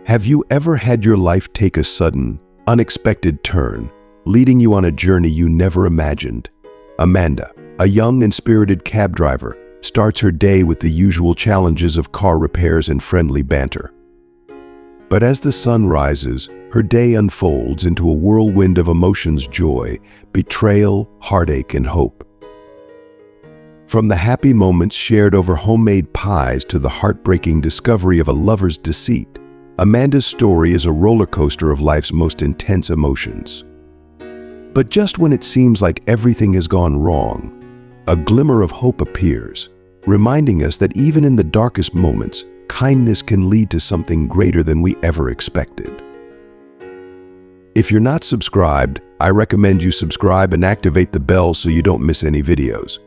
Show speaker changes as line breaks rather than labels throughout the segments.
Have you ever had your life take a sudden, unexpected turn, leading you on a journey you never imagined? Amanda, a young and spirited cab driver, starts her day with the usual challenges of car repairs and friendly banter. But as the sun rises, her day unfolds into a whirlwind of emotions: joy, betrayal, heartache, and hope. From the happy moments shared over homemade pies to the heartbreaking discovery of a lover's deceit, Amanda's story is a roller coaster of life's most intense emotions. But just when it seems like everything has gone wrong, a glimmer of hope appears, reminding us that even in the darkest moments, kindness can lead to something greater than we ever expected. If you're not subscribed, I recommend you subscribe and activate the bell so you don't miss any videos.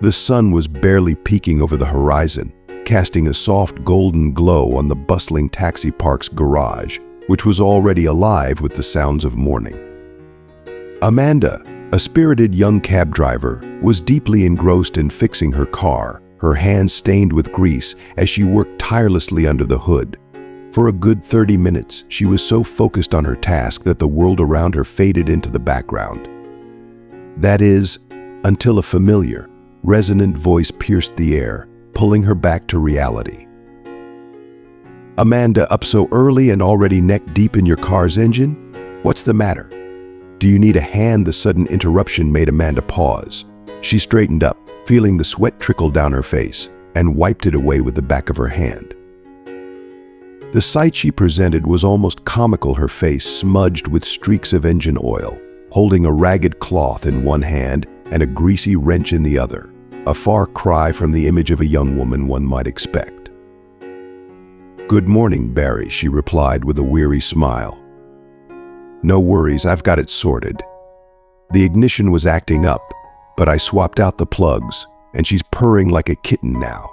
The sun was barely peeking over the horizon, casting a soft golden glow on the bustling taxi park's garage, which was already alive with the sounds of morning. Amanda, a spirited young cab driver, was deeply engrossed in fixing her car, her hands stained with grease as she worked tirelessly under the hood. For a good 30 minutes, she was so focused on her task that the world around her faded into the background. That is, until a familiar, resonant voice pierced the air, pulling her back to reality. "Amanda, up so early and already neck-deep in your car's engine? What's the matter? Do you need a hand?" The sudden interruption made Amanda pause. She straightened up, feeling the sweat trickle down her face, and wiped it away with the back of her hand. The sight she presented was almost comical, her face smudged with streaks of engine oil, holding a ragged cloth in one hand and a greasy wrench in the other, a far cry from the image of a young woman one might expect. "Good morning, Barry," she replied with a weary smile. "No worries, I've got it sorted. The ignition was acting up, but I swapped out the plugs, and she's purring like a kitten now.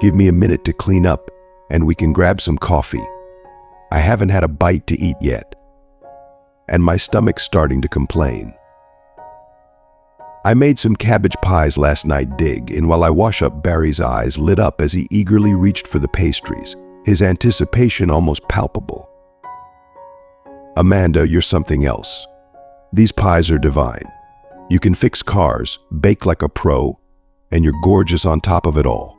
Give me a minute to clean up, and we can grab some coffee. I haven't had a bite to eat yet, and my stomach's starting to complain. I made some cabbage pies last night, dig," and while I wash up, Barry's eyes lit up as he eagerly reached for the pastries, his anticipation almost palpable. "Amanda, you're something else. These pies are divine. You can fix cars, bake like a pro, and you're gorgeous on top of it all.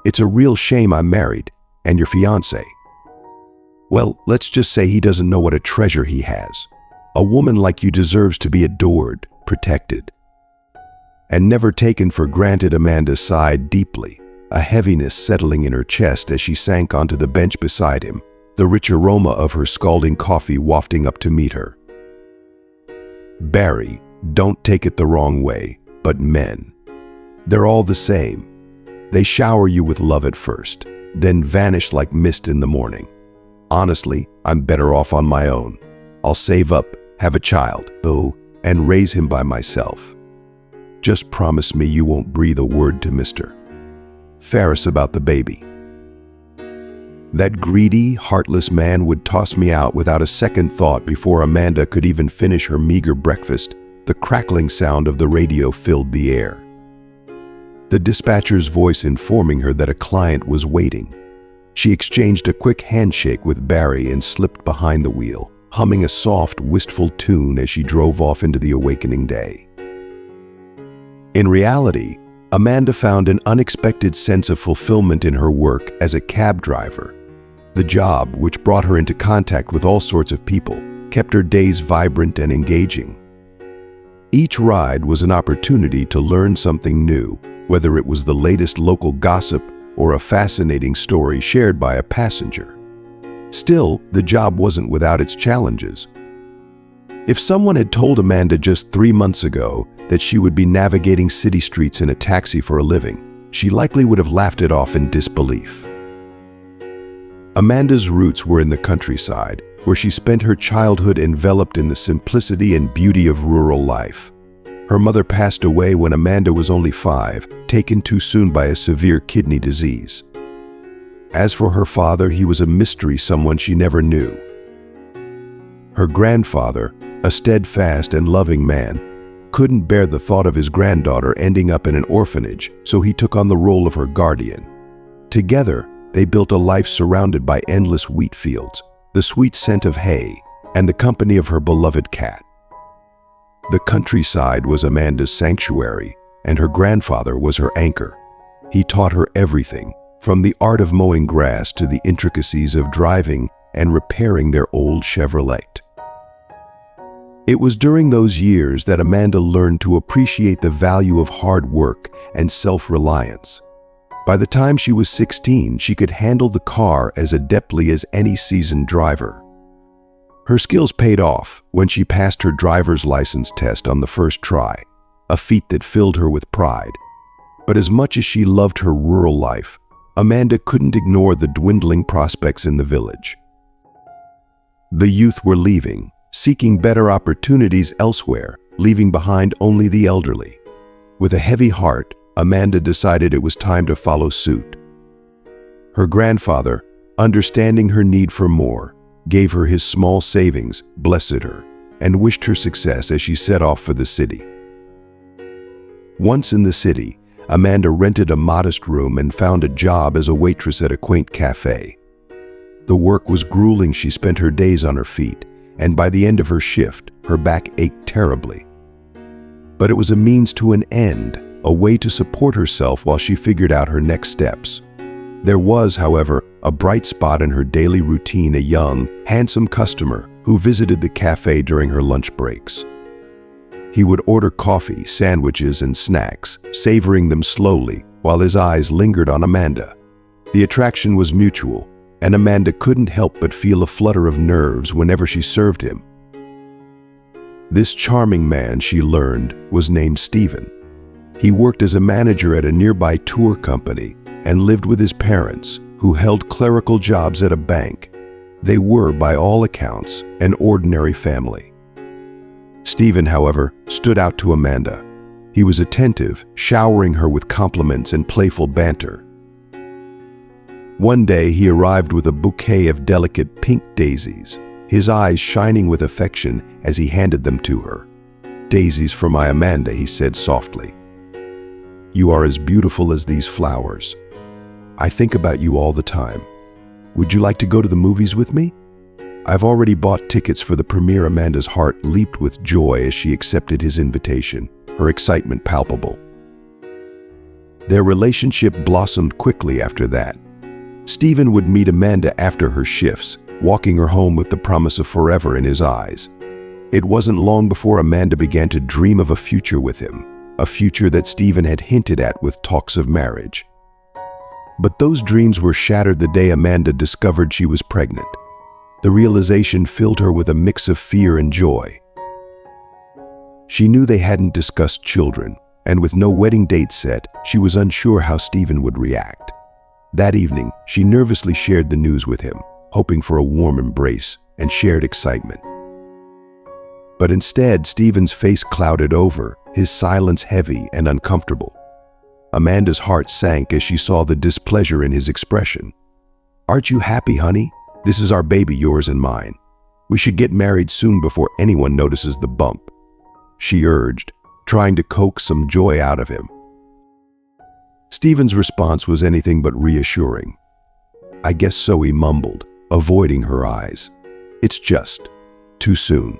It's a real shame I'm married, and your fiancé, well, let's just say he doesn't know what a treasure he has. A woman like you deserves to be adored, protected, and never taken for granted." Amanda sighed deeply, a heaviness settling in her chest as she sank onto the bench beside him, the rich aroma of her scalding coffee wafting up to meet her. "Barry, don't take it the wrong way, but men, they're all the same. They shower you with love at first, then vanish like mist in the morning. Honestly, I'm better off on my own. I'll save up, have a child, though, and raise him by myself. Just promise me you won't breathe a word to Mr. Ferris about the baby. That greedy, heartless man would toss me out without a second thought." Before Amanda could even finish her meager breakfast, the crackling sound of the radio filled the air. The dispatcher's voice informing her that a client was waiting. She exchanged a quick handshake with Barry and slipped behind the wheel, humming a soft, wistful tune as she drove off into the awakening day. In reality, Amanda found an unexpected sense of fulfillment in her work as a cab driver. The job, which brought her into contact with all sorts of people, kept her days vibrant and engaging. Each ride was an opportunity to learn something new, whether it was the latest local gossip or a fascinating story shared by a passenger. Still, the job wasn't without its challenges. If someone had told Amanda just 3 months ago that she would be navigating city streets in a taxi for a living, she likely would have laughed it off in disbelief. Amanda's roots were in the countryside, where she spent her childhood enveloped in the simplicity and beauty of rural life. Her mother passed away when Amanda was only 5, taken too soon by a severe kidney disease. As for her father, he was a mystery, someone she never knew. Her grandfather, a steadfast and loving man, couldn't bear the thought of his granddaughter ending up in an orphanage, so he took on the role of her guardian. Together, They built a life surrounded by endless wheat fields, the sweet scent of hay, and the company of her beloved cat. The countryside was Amanda's sanctuary, and her grandfather was her anchor. He taught her everything, from the art of mowing grass to the intricacies of driving and repairing their old Chevrolet. It was during those years that Amanda learned to appreciate the value of hard work and self-reliance. By the time she was 16, she could handle the car as adeptly as any seasoned driver. Her skills paid off when she passed her driver's license test on the first try, a feat that filled her with pride. But as much as she loved her rural life, Amanda couldn't ignore the dwindling prospects in the village. The youth were leaving, seeking better opportunities elsewhere, leaving behind only the elderly. With a heavy heart, Amanda decided it was time to follow suit. Her grandfather, understanding her need for more, gave her his small savings, blessed her, and wished her success as she set off for the city. Once in the city, Amanda rented a modest room and found a job as a waitress at a quaint cafe. The work was grueling. She spent her days on her feet, and by the end of her shift, her back ached terribly. But it was a means to an end, a way to support herself while she figured out her next steps. There was, however, a bright spot in her daily routine: a young, handsome customer who visited the cafe during her lunch breaks. He would order coffee, sandwiches, and snacks, savoring them slowly while his eyes lingered on Amanda. The attraction was mutual, and Amanda couldn't help but feel a flutter of nerves whenever she served him. This charming man, she learned, was named Stephen. He worked as a manager at a nearby tour company and lived with his parents, who held clerical jobs at a bank. They were, by all accounts, an ordinary family. Stephen, however, stood out to Amanda. He was attentive, showering her with compliments and playful banter. One day he arrived with a bouquet of delicate pink daisies, his eyes shining with affection as he handed them to her. "Daisies for my Amanda," he said softly. "You are as beautiful as these flowers. I think about you all the time. Would you like to go to the movies with me?" "I've already bought tickets for the premiere." Amanda's heart leaped with joy as she accepted his invitation, her excitement palpable. Their relationship blossomed quickly after that. Stephen would meet Amanda after her shifts, walking her home with the promise of forever in his eyes. It wasn't long before Amanda began to dream of a future with him, a future that Stephen had hinted at with talks of marriage. But those dreams were shattered the day Amanda discovered she was pregnant. The realization filled her with a mix of fear and joy. She knew they hadn't discussed children, and with no wedding date set, she was unsure how Stephen would react. That evening, she nervously shared the news with him, hoping for a warm embrace and shared excitement. But instead, Stephen's face clouded over, his silence heavy and uncomfortable. Amanda's heart sank as she saw the displeasure in his expression. "Aren't you happy, honey? This is our baby, yours and mine. We should get married soon before anyone notices the bump," she urged, trying to coax some joy out of him. Stephen's response was anything but reassuring. "I guess so," he mumbled, avoiding her eyes. "It's just too soon.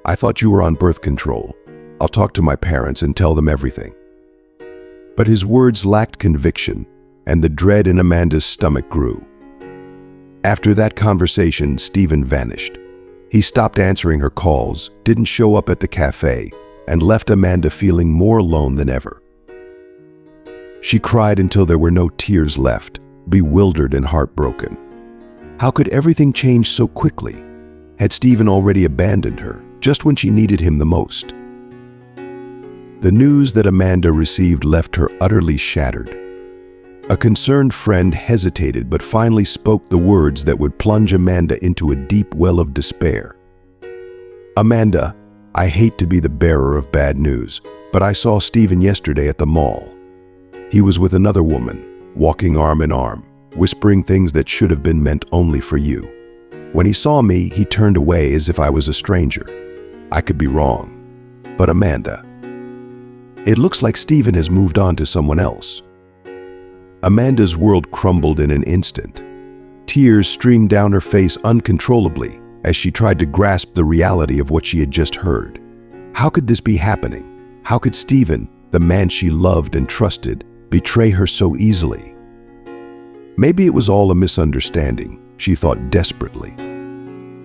I thought you were on birth control. I'll talk to my parents and tell them everything." But his words lacked conviction, and the dread in Amanda's stomach grew. After that conversation, Stephen vanished. He stopped answering her calls, didn't show up at the cafe, and left Amanda feeling more alone than ever. She cried until there were no tears left, bewildered and heartbroken. How could everything change so quickly? Had Stephen already abandoned her, just when she needed him the most? The news that Amanda received left her utterly shattered. A concerned friend hesitated but finally spoke the words that would plunge Amanda into a deep well of despair. "Amanda, I hate to be the bearer of bad news, but I saw Stephen yesterday at the mall. He was with another woman, walking arm in arm, whispering things that should have been meant only for you. When he saw me, he turned away as if I was a stranger. I could be wrong. But Amanda, it looks like Stephen has moved on to someone else." Amanda's world crumbled in an instant. Tears streamed down her face uncontrollably as she tried to grasp the reality of what she had just heard. How could this be happening? How could Stephen, the man she loved and trusted, betray her so easily? Maybe it was all a misunderstanding, she thought desperately.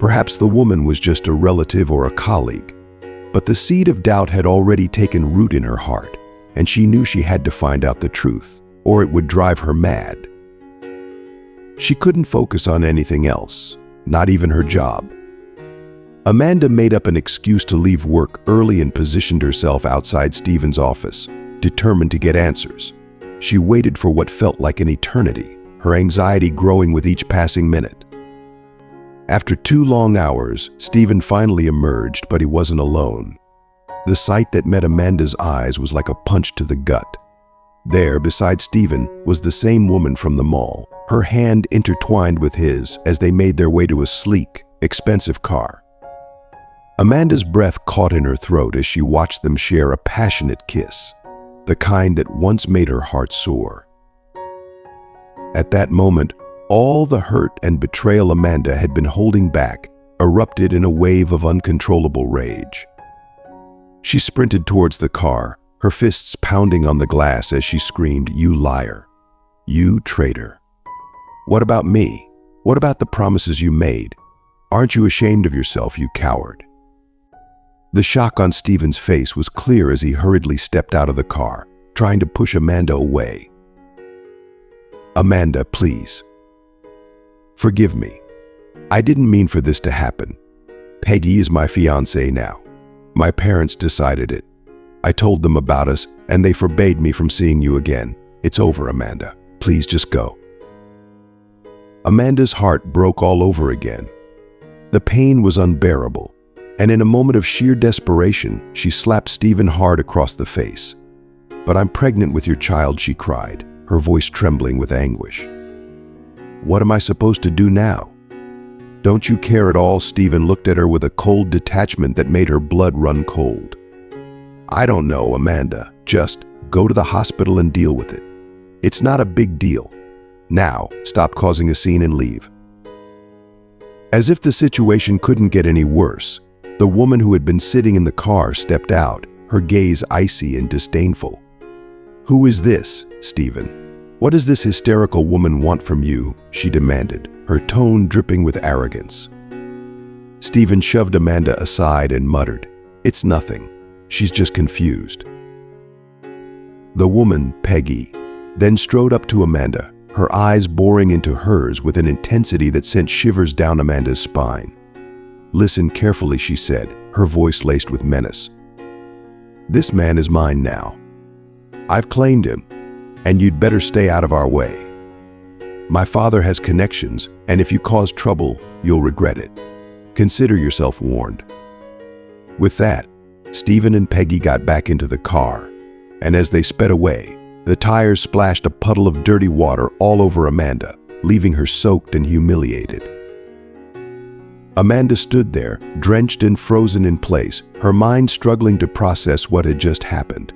Perhaps the woman was just a relative or a colleague. But the seed of doubt had already taken root in her heart, and she knew she had to find out the truth, or it would drive her mad. She couldn't focus on anything else, not even her job. Amanda made up an excuse to leave work early and positioned herself outside Stephen's office, determined to get answers. She waited for what felt like an eternity, her anxiety growing with each passing minute. After 2 long hours, Stephen finally emerged, but he wasn't alone. The sight that met Amanda's eyes was like a punch to the gut. There, beside Stephen, was the same woman from the mall, her hand intertwined with his as they made their way to a sleek, expensive car. Amanda's breath caught in her throat as she watched them share a passionate kiss, the kind that once made her heart soar. At that moment, all the hurt and betrayal Amanda had been holding back erupted in a wave of uncontrollable rage. She sprinted towards the car, her fists pounding on the glass as she screamed, "You liar! You traitor! What about me? What about the promises you made? Aren't you ashamed of yourself, you coward?" The shock on Stephen's face was clear as he hurriedly stepped out of the car, trying to push Amanda away. "Amanda, please. Forgive me. I didn't mean for this to happen. Peggy is my fiancée now. My parents decided it. I told them about us, and they forbade me from seeing you again. It's over, Amanda. Please just go." Amanda's heart broke all over again. The pain was unbearable, and in a moment of sheer desperation, she slapped Stephen hard across the face. "But I'm pregnant with your child," she cried, her voice trembling with anguish. "What am I supposed to do now?" "Don't you care at all?" Stephen looked at her with a cold detachment that made her blood run cold. "I don't know, Amanda. Just go to the hospital and deal with it. It's not a big deal. Now, stop causing a scene and leave." As if the situation couldn't get any worse, the woman who had been sitting in the car stepped out, her gaze icy and disdainful. "Who is this, Stephen? What does this hysterical woman want from you?" she demanded, her tone dripping with arrogance. Stephen shoved Amanda aside and muttered, "It's nothing. She's just confused." The woman, Peggy, then strode up to Amanda, her eyes boring into hers with an intensity that sent shivers down Amanda's spine. "Listen carefully," she said, her voice laced with menace. "This man is mine now. I've claimed him, and you'd better stay out of our way. My father has connections, and if you cause trouble, you'll regret it. Consider yourself warned." With that, Stephen and Peggy got back into the car, and as they sped away, the tires splashed a puddle of dirty water all over Amanda, leaving her soaked and humiliated. Amanda stood there, drenched and frozen in place, her mind struggling to process what had just happened.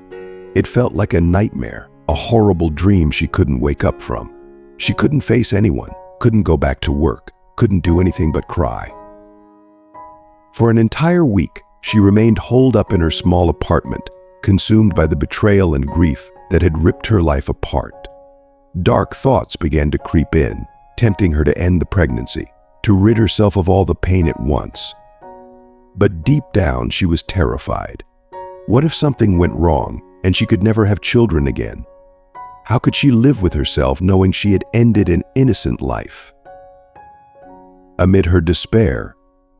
It felt like a nightmare, a horrible dream she couldn't wake up from. She couldn't face anyone, couldn't go back to work, couldn't do anything but cry. For an entire week, she remained holed up in her small apartment, consumed by the betrayal and grief that had ripped her life apart. Dark thoughts began to creep in, tempting her to end the pregnancy, to rid herself of all the pain at once. But deep down, she was terrified. What if something went wrong and she could never have children again? How could she live with herself knowing she had ended an innocent life? Amid her despair,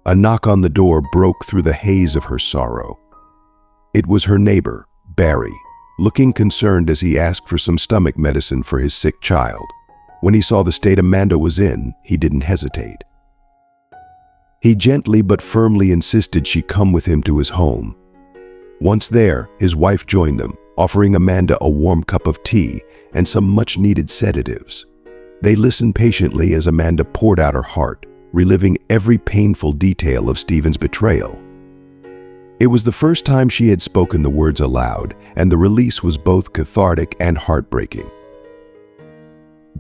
a knock on the door broke through the haze of her sorrow. It was her neighbor, Barry, looking concerned as he asked for some stomach medicine for his sick child. When he saw the state Amanda was in, he didn't hesitate. He gently but firmly insisted she come with him to his home. Once there, his wife joined them, offering Amanda a warm cup of tea and some much-needed sedatives. They listened patiently as Amanda poured out her heart, reliving every painful detail of Stephen's betrayal. It was the first time she had spoken the words aloud, and the release was both cathartic and heartbreaking.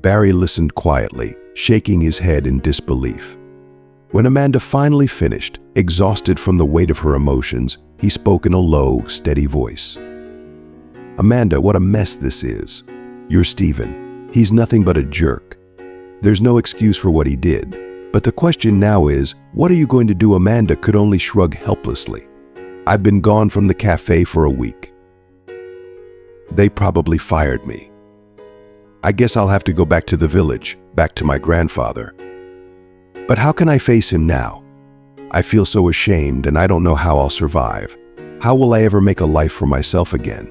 Barry listened quietly, shaking his head in disbelief. When Amanda finally finished, exhausted from the weight of her emotions, he spoke in a low, steady voice. "Amanda, what a mess this is. You're Steven. He's nothing but a jerk. There's no excuse for what he did. But the question now is, what are you going to do?" Amanda could only shrug helplessly. "I've been gone from the cafe for a week. They probably fired me. I guess I'll have to go back to the village, back to my grandfather. But how can I face him now? I feel so ashamed and I don't know how I'll survive. How will I ever make a life for myself again?"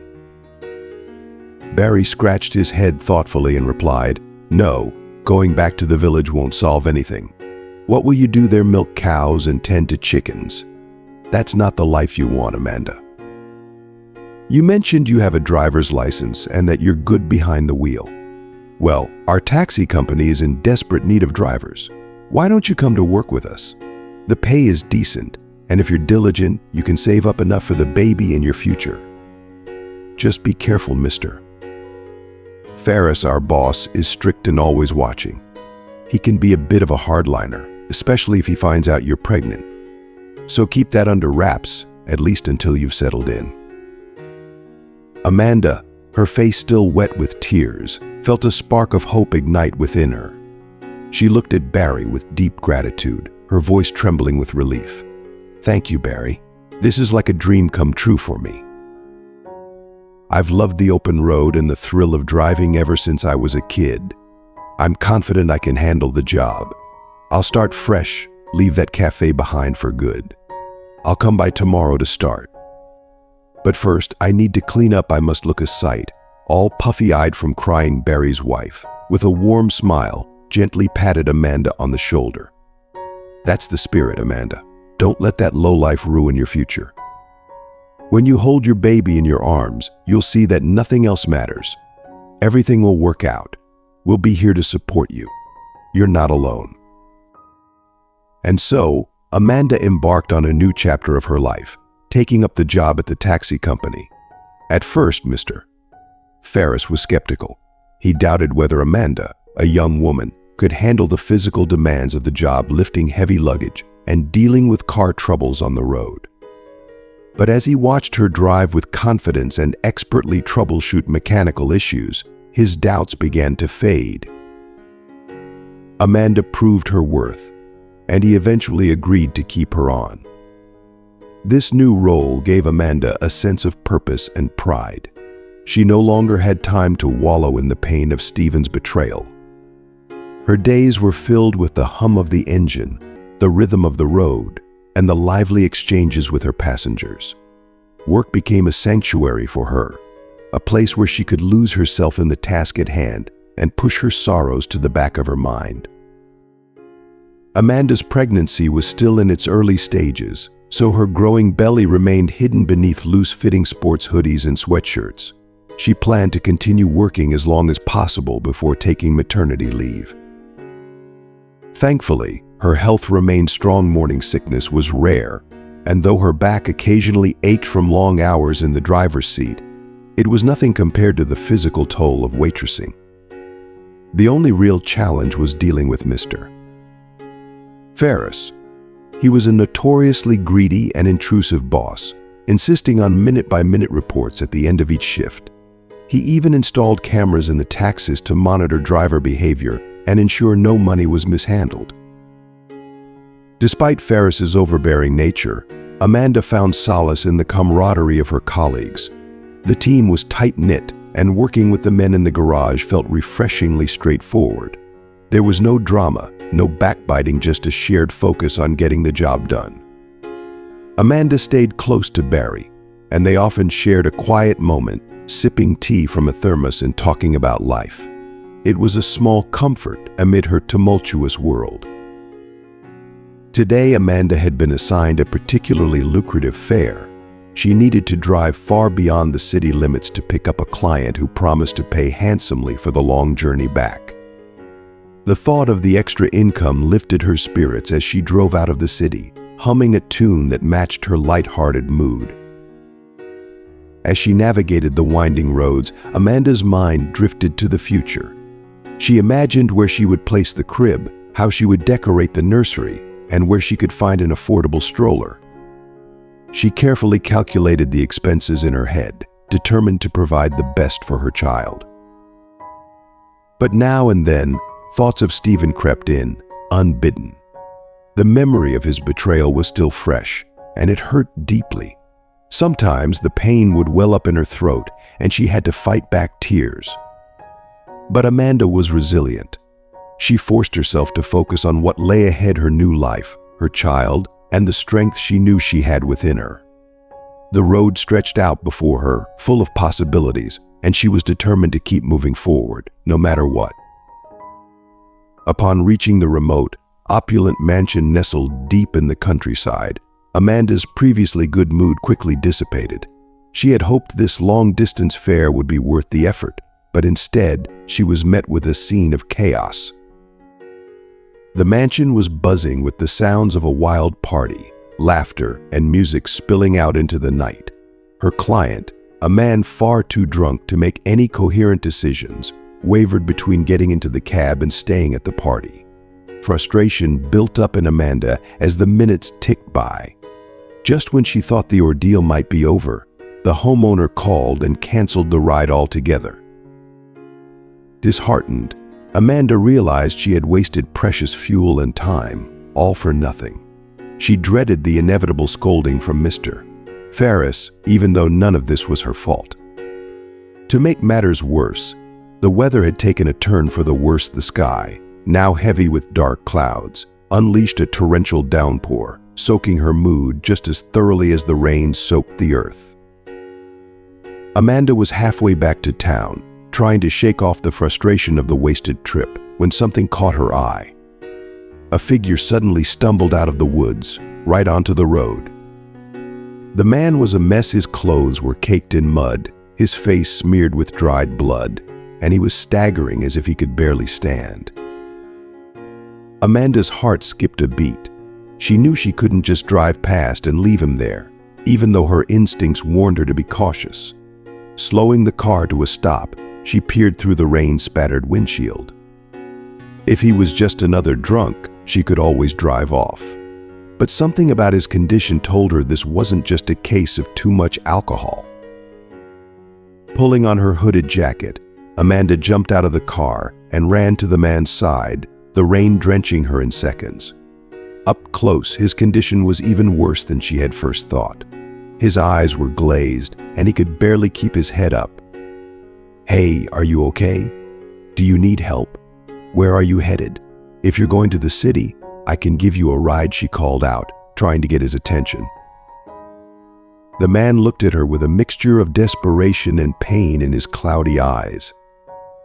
Barry scratched his head thoughtfully and replied, "No, going back to the village won't solve anything. What will you do there? Milk cows and tend to chickens? That's not the life you want, Amanda. You mentioned you have a driver's license and that you're good behind the wheel. Well, our taxi company is in desperate need of drivers. Why don't you come to work with us? The pay is decent, and if you're diligent, you can save up enough for the baby and your future. Just be careful, mister. Ferris, our boss, is strict and always watching. He can be a bit of a hardliner, especially if he finds out you're pregnant. So keep that under wraps, at least until you've settled in." Amanda, her face still wet with tears, felt a spark of hope ignite within her. She looked at Barry with deep gratitude, her voice trembling with relief. "Thank you, Barry. This is like a dream come true for me. I've loved the open road and the thrill of driving ever since I was a kid. I'm confident I can handle the job. I'll start fresh, leave that cafe behind for good. I'll come by tomorrow to start. But first, I need to clean up. I must look a sight," all puffy-eyed from crying. Barry's wife, with a warm smile, gently patted Amanda on the shoulder. "That's the spirit, Amanda. Don't let that lowlife ruin your future. When you hold your baby in your arms, you'll see that nothing else matters. Everything will work out. We'll be here to support you. You're not alone." And so, Amanda embarked on a new chapter of her life, taking up the job at the taxi company. At first, Mr. Ferris was skeptical. He doubted whether Amanda, a young woman, could handle the physical demands of the job, lifting heavy luggage and dealing with car troubles on the road. But as he watched her drive with confidence and expertly troubleshoot mechanical issues, his doubts began to fade. Amanda proved her worth, and he eventually agreed to keep her on. This new role gave Amanda a sense of purpose and pride. She no longer had time to wallow in the pain of Steven's betrayal. Her days were filled with the hum of the engine, the rhythm of the road, and the lively exchanges with her passengers. Work became a sanctuary for her, a place where she could lose herself in the task at hand and push her sorrows to the back of her mind. Amanda's pregnancy was still in its early stages, so her growing belly remained hidden beneath loose-fitting sports hoodies and sweatshirts. She planned to continue working as long as possible before taking maternity leave. Thankfully, her health remained strong. Morning sickness was rare, and though her back occasionally ached from long hours in the driver's seat, it was nothing compared to the physical toll of waitressing. The only real challenge was dealing with Mr. Ferris. He was a notoriously greedy and intrusive boss, insisting on minute-by-minute reports at the end of each shift. He even installed cameras in the taxis to monitor driver behavior and ensure no money was mishandled. Despite Ferris's overbearing nature, Amanda found solace in the camaraderie of her colleagues. The team was tight-knit, and working with the men in the garage felt refreshingly straightforward. There was no drama, no backbiting, just a shared focus on getting the job done. Amanda stayed close to Barry, and they often shared a quiet moment, sipping tea from a thermos and talking about life. It was a small comfort amid her tumultuous world. Today, Amanda had been assigned a particularly lucrative fare. She needed to drive far beyond the city limits to pick up a client who promised to pay handsomely for the long journey back. The thought of the extra income lifted her spirits as she drove out of the city, humming a tune that matched her light-hearted mood. As she navigated the winding roads, Amanda's mind drifted to the future. She imagined where she would place the crib, how she would decorate the nursery, and where she could find an affordable stroller. She carefully calculated the expenses in her head, determined to provide the best for her child. But now and then, thoughts of Stephen crept in, unbidden. The memory of his betrayal was still fresh, and it hurt deeply. Sometimes the pain would well up in her throat, and she had to fight back tears. But Amanda was resilient. She forced herself to focus on what lay ahead: her new life, her child, and the strength she knew she had within her. The road stretched out before her, full of possibilities, and she was determined to keep moving forward, no matter what. Upon reaching the remote, opulent mansion nestled deep in the countryside, Amanda's previously good mood quickly dissipated. She had hoped this long-distance fare would be worth the effort, but instead, she was met with a scene of chaos. The mansion was buzzing with the sounds of a wild party, laughter and music spilling out into the night. Her client, a man far too drunk to make any coherent decisions, wavered between getting into the cab and staying at the party. Frustration built up in Amanda as the minutes ticked by. Just when she thought the ordeal might be over, the homeowner called and canceled the ride altogether. Disheartened, Amanda realized she had wasted precious fuel and time, all for nothing. She dreaded the inevitable scolding from Mr. Ferris, even though none of this was her fault. To make matters worse, the weather had taken a turn for the worse. The sky, now heavy with dark clouds, unleashed a torrential downpour, soaking her mood just as thoroughly as the rain soaked the earth. Amanda was halfway back to town, trying to shake off the frustration of the wasted trip, when something caught her eye. A figure suddenly stumbled out of the woods, right onto the road. The man was a mess. His clothes were caked in mud, his face smeared with dried blood, and he was staggering as if he could barely stand. Amanda's heart skipped a beat. She knew she couldn't just drive past and leave him there, even though her instincts warned her to be cautious. Slowing the car to a stop, she peered through the rain-spattered windshield. If he was just another drunk, she could always drive off. But something about his condition told her this wasn't just a case of too much alcohol. Pulling on her hooded jacket, Amanda jumped out of the car and ran to the man's side, the rain drenching her in seconds. Up close, his condition was even worse than she had first thought. His eyes were glazed, and he could barely keep his head up. "Hey, are you okay? Do you need help? Where are you headed? If you're going to the city, I can give you a ride," she called out, trying to get his attention. The man looked at her with a mixture of desperation and pain in his cloudy eyes.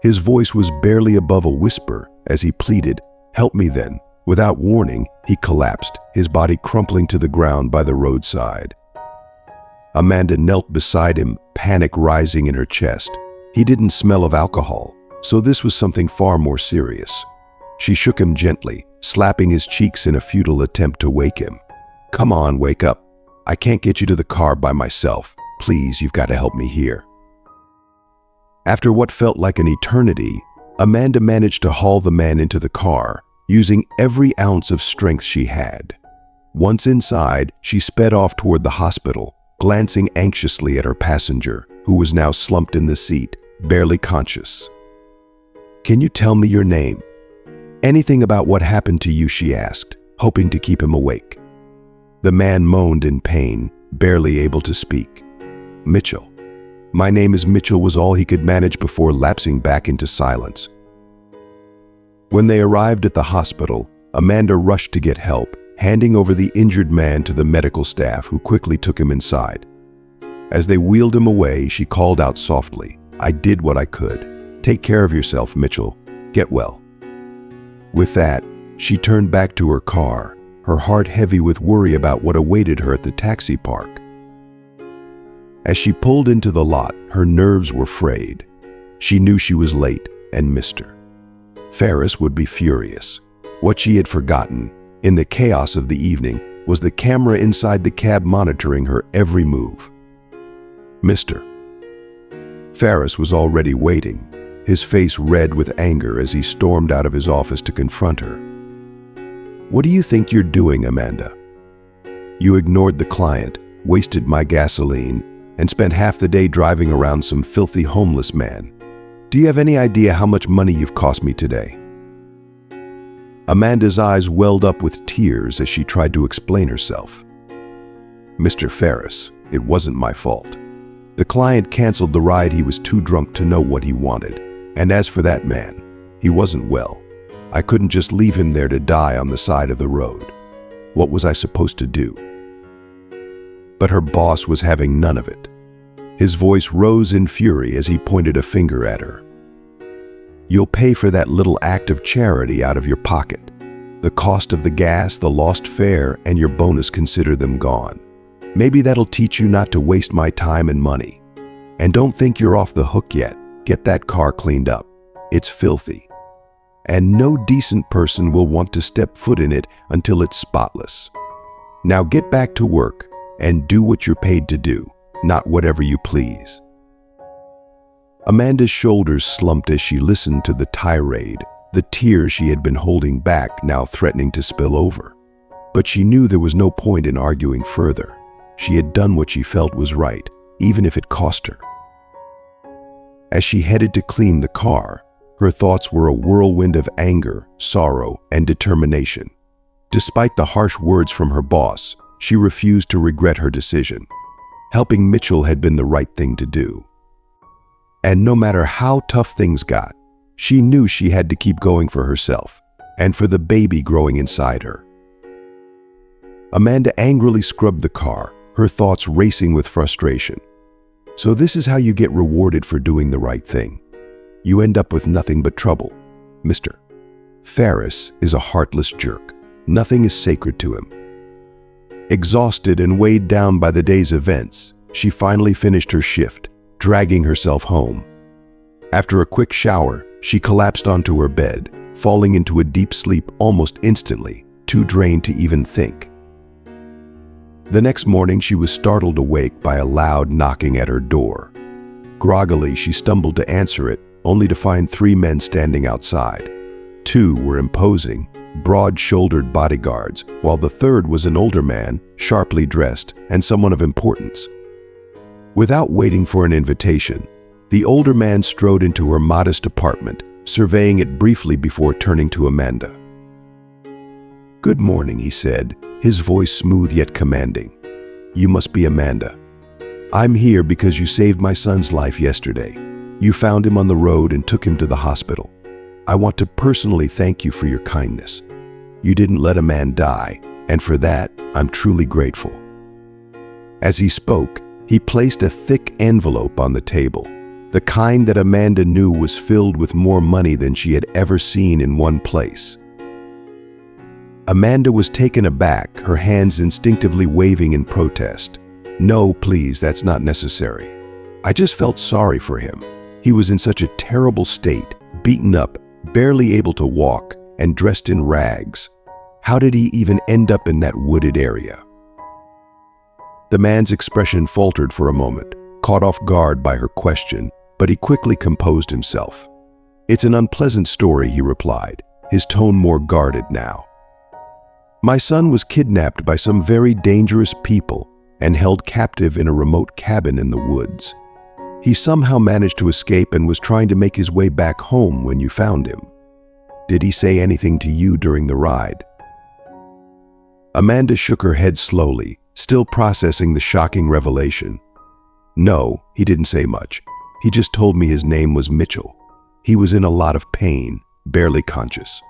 His voice was barely above a whisper as he pleaded, "Help me then." Without warning, he collapsed, his body crumpling to the ground by the roadside. Amanda knelt beside him, panic rising in her chest. He didn't smell of alcohol, so this was something far more serious. She shook him gently, slapping his cheeks in a futile attempt to wake him. "Come on, wake up. I can't get you to the car by myself. Please, you've got to help me here." After what felt like an eternity, Amanda managed to haul the man into the car, using every ounce of strength she had. Once inside, she sped off toward the hospital, glancing anxiously at her passenger, who was now slumped in the seat, barely conscious. "Can you tell me your name? Anything about what happened to you?" she asked, hoping to keep him awake. The man moaned in pain, barely able to speak. "Mitchell. My name is Mitchell," was all he could manage before lapsing back into silence. When they arrived at the hospital, Amanda rushed to get help, handing over the injured man to the medical staff, who quickly took him inside. As they wheeled him away, she called out softly, "I did what I could. Take care of yourself, Mitchell. Get well." With that, she turned back to her car, her heart heavy with worry about what awaited her at the taxi park. As she pulled into the lot, her nerves were frayed. She knew she was late, and Mr. Ferris would be furious. What she had forgotten, in the chaos of the evening, was the camera inside the cab monitoring her every move. Mr. Ferris was already waiting, his face red with anger as he stormed out of his office to confront her. "What do you think you're doing, Amanda? You ignored the client, wasted my gasoline, and spent half the day driving around some filthy homeless man. Do you have any idea how much money you've cost me today?" Amanda's eyes welled up with tears as she tried to explain herself. "Mr. Ferris, it wasn't my fault. The client canceled the ride. He was too drunk to know what he wanted. And as for that man, he wasn't well. I couldn't just leave him there to die on the side of the road. What was I supposed to do?" But her boss was having none of it. His voice rose in fury as he pointed a finger at her. "You'll pay for that little act of charity out of your pocket. The cost of the gas, the lost fare, and your bonus, consider them gone. Maybe that'll teach you not to waste my time and money. And don't think you're off the hook yet. Get that car cleaned up. It's filthy. And no decent person will want to step foot in it until it's spotless. Now get back to work and do what you're paid to do, not whatever you please." Amanda's shoulders slumped as she listened to the tirade, the tears she had been holding back now threatening to spill over. But she knew there was no point in arguing further. She had done what she felt was right, even if it cost her. As she headed to clean the car, her thoughts were a whirlwind of anger, sorrow, and determination. Despite the harsh words from her boss, she refused to regret her decision. Helping Mitchell had been the right thing to do. And no matter how tough things got, she knew she had to keep going for herself and for the baby growing inside her. Amanda angrily scrubbed the car, her thoughts racing with frustration. So this is how you get rewarded for doing the right thing. You end up with nothing but trouble. Mr. Ferris is a heartless jerk. Nothing is sacred to him. Exhausted and weighed down by the day's events, she finally finished her shift, dragging herself home. After a quick shower, she collapsed onto her bed, falling into a deep sleep almost instantly, too drained to even think. The next morning, she was startled awake by a loud knocking at her door. Groggily, she stumbled to answer it, only to find 3 men standing outside. 2 were imposing, broad-shouldered bodyguards, while the third was an older man, sharply dressed, and someone of importance. Without waiting for an invitation, the older man strode into her modest apartment, surveying it briefly before turning to Amanda. "Good morning," he said, his voice smooth yet commanding. "You must be Amanda. I'm here because you saved my son's life yesterday. You found him on the road and took him to the hospital. I want to personally thank you for your kindness. You didn't let a man die, and for that, I'm truly grateful." As he spoke, he placed a thick envelope on the table, the kind that Amanda knew was filled with more money than she had ever seen in one place. Amanda was taken aback, her hands instinctively waving in protest. "No, please, that's not necessary. I just felt sorry for him. He was in such a terrible state, beaten up, barely able to walk, and dressed in rags. How did he even end up in that wooded area?" The man's expression faltered for a moment, caught off guard by her question, but he quickly composed himself. "It's an unpleasant story," he replied, his tone more guarded now. "My son was kidnapped by some very dangerous people and held captive in a remote cabin in the woods. He somehow managed to escape and was trying to make his way back home when you found him. Did he say anything to you during the ride?" Amanda shook her head slowly, still processing the shocking revelation. "No, he didn't say much. He just told me his name was Mitchell. He was in a lot of pain, barely conscious."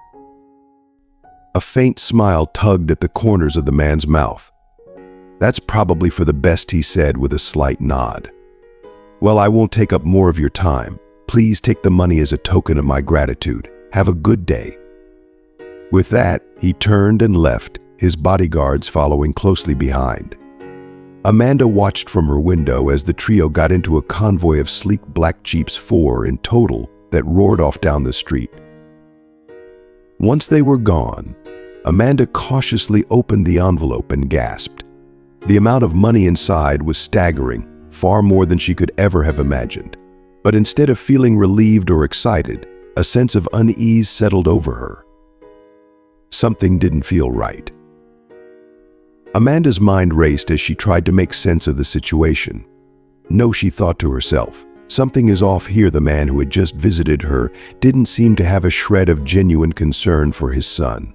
A faint smile tugged at the corners of the man's mouth. "That's probably for the best," he said with a slight nod. "Well, I won't take up more of your time. Please take the money as a token of my gratitude. Have a good day." With that, he turned and left, his bodyguards following closely behind. Amanda watched from her window as the trio got into a convoy of sleek black Jeeps, 4 in total, that roared off down the street. Once they were gone, Amanda cautiously opened the envelope and gasped. The amount of money inside was staggering, far more than she could ever have imagined. But instead of feeling relieved or excited, a sense of unease settled over her. Something didn't feel right. Amanda's mind raced as she tried to make sense of the situation. No, she thought to herself, something is off here. The man who had just visited her didn't seem to have a shred of genuine concern for his son.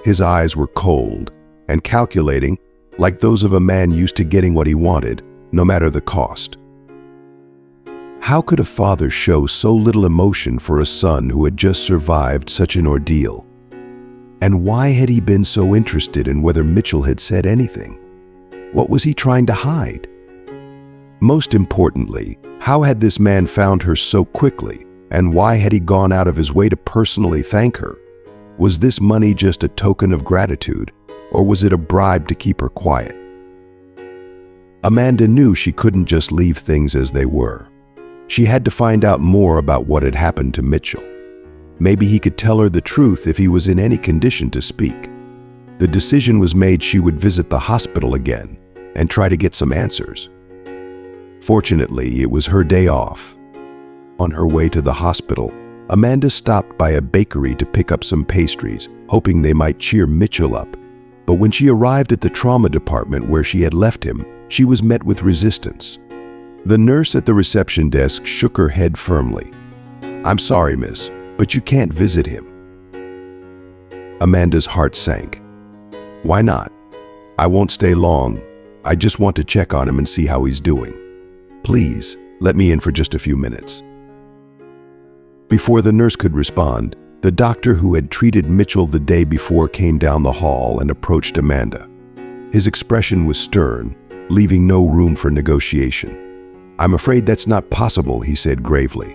His eyes were cold and calculating, like those of a man used to getting what he wanted, no matter the cost. How could a father show so little emotion for a son who had just survived such an ordeal? And why had he been so interested in whether Mitchell had said anything? What was he trying to hide? Most importantly, how had this man found her so quickly, and why had he gone out of his way to personally thank her? Was this money just a token of gratitude, or was it a bribe to keep her quiet? Amanda knew she couldn't just leave things as they were. She had to find out more about what had happened to Mitchell. Maybe he could tell her the truth if he was in any condition to speak. The decision was made she would visit the hospital again and try to get some answers. Fortunately, it was her day off. On her way to the hospital, Amanda stopped by a bakery to pick up some pastries, hoping they might cheer Mitchell up. But when she arrived at the trauma department where she had left him, she was met with resistance. The nurse at the reception desk shook her head firmly. "I'm sorry, miss, but you can't visit him." Amanda's heart sank. "Why not? I won't stay long. I just want to check on him and see how he's doing. Please, let me in for just a few minutes." Before the nurse could respond, the doctor who had treated Mitchell the day before came down the hall and approached Amanda. His expression was stern, leaving no room for negotiation. "I'm afraid that's not possible," he said gravely.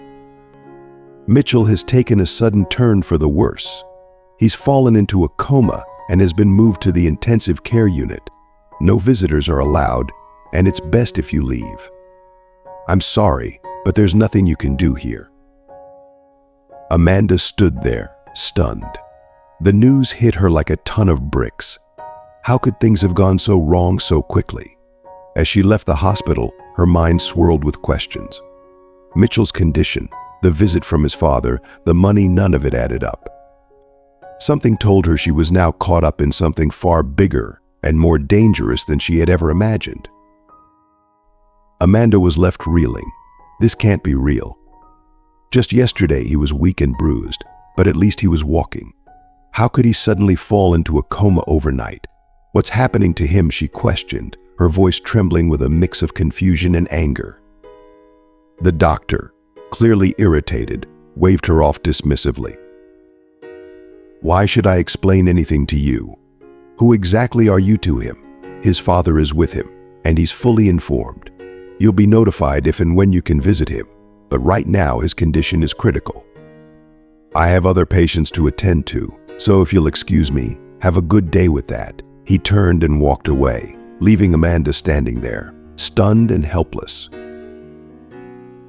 "Mitchell has taken a sudden turn for the worse. He's fallen into a coma and has been moved to the intensive care unit. No visitors are allowed, and it's best if you leave. I'm sorry, but there's nothing you can do here." Amanda stood there, stunned. The news hit her like a ton of bricks. How could things have gone so wrong so quickly? As she left the hospital, her mind swirled with questions. Mitchell's condition, the visit from his father, the money, none of it added up. Something told her she was now caught up in something far bigger and more dangerous than she had ever imagined. Amanda was left reeling. This can't be real. Just yesterday he was weak and bruised, but at least he was walking. How could he suddenly fall into a coma overnight? What's happening to him, she questioned, her voice trembling with a mix of confusion and anger. The doctor, clearly irritated, waved her off dismissively. "Why should I explain anything to you? Who exactly are you to him? His father is with him, and he's fully informed. You'll be notified if and when you can visit him, but right now his condition is critical. I have other patients to attend to, so if you'll excuse me, have a good day with that." He turned and walked away, leaving Amanda standing there, stunned and helpless.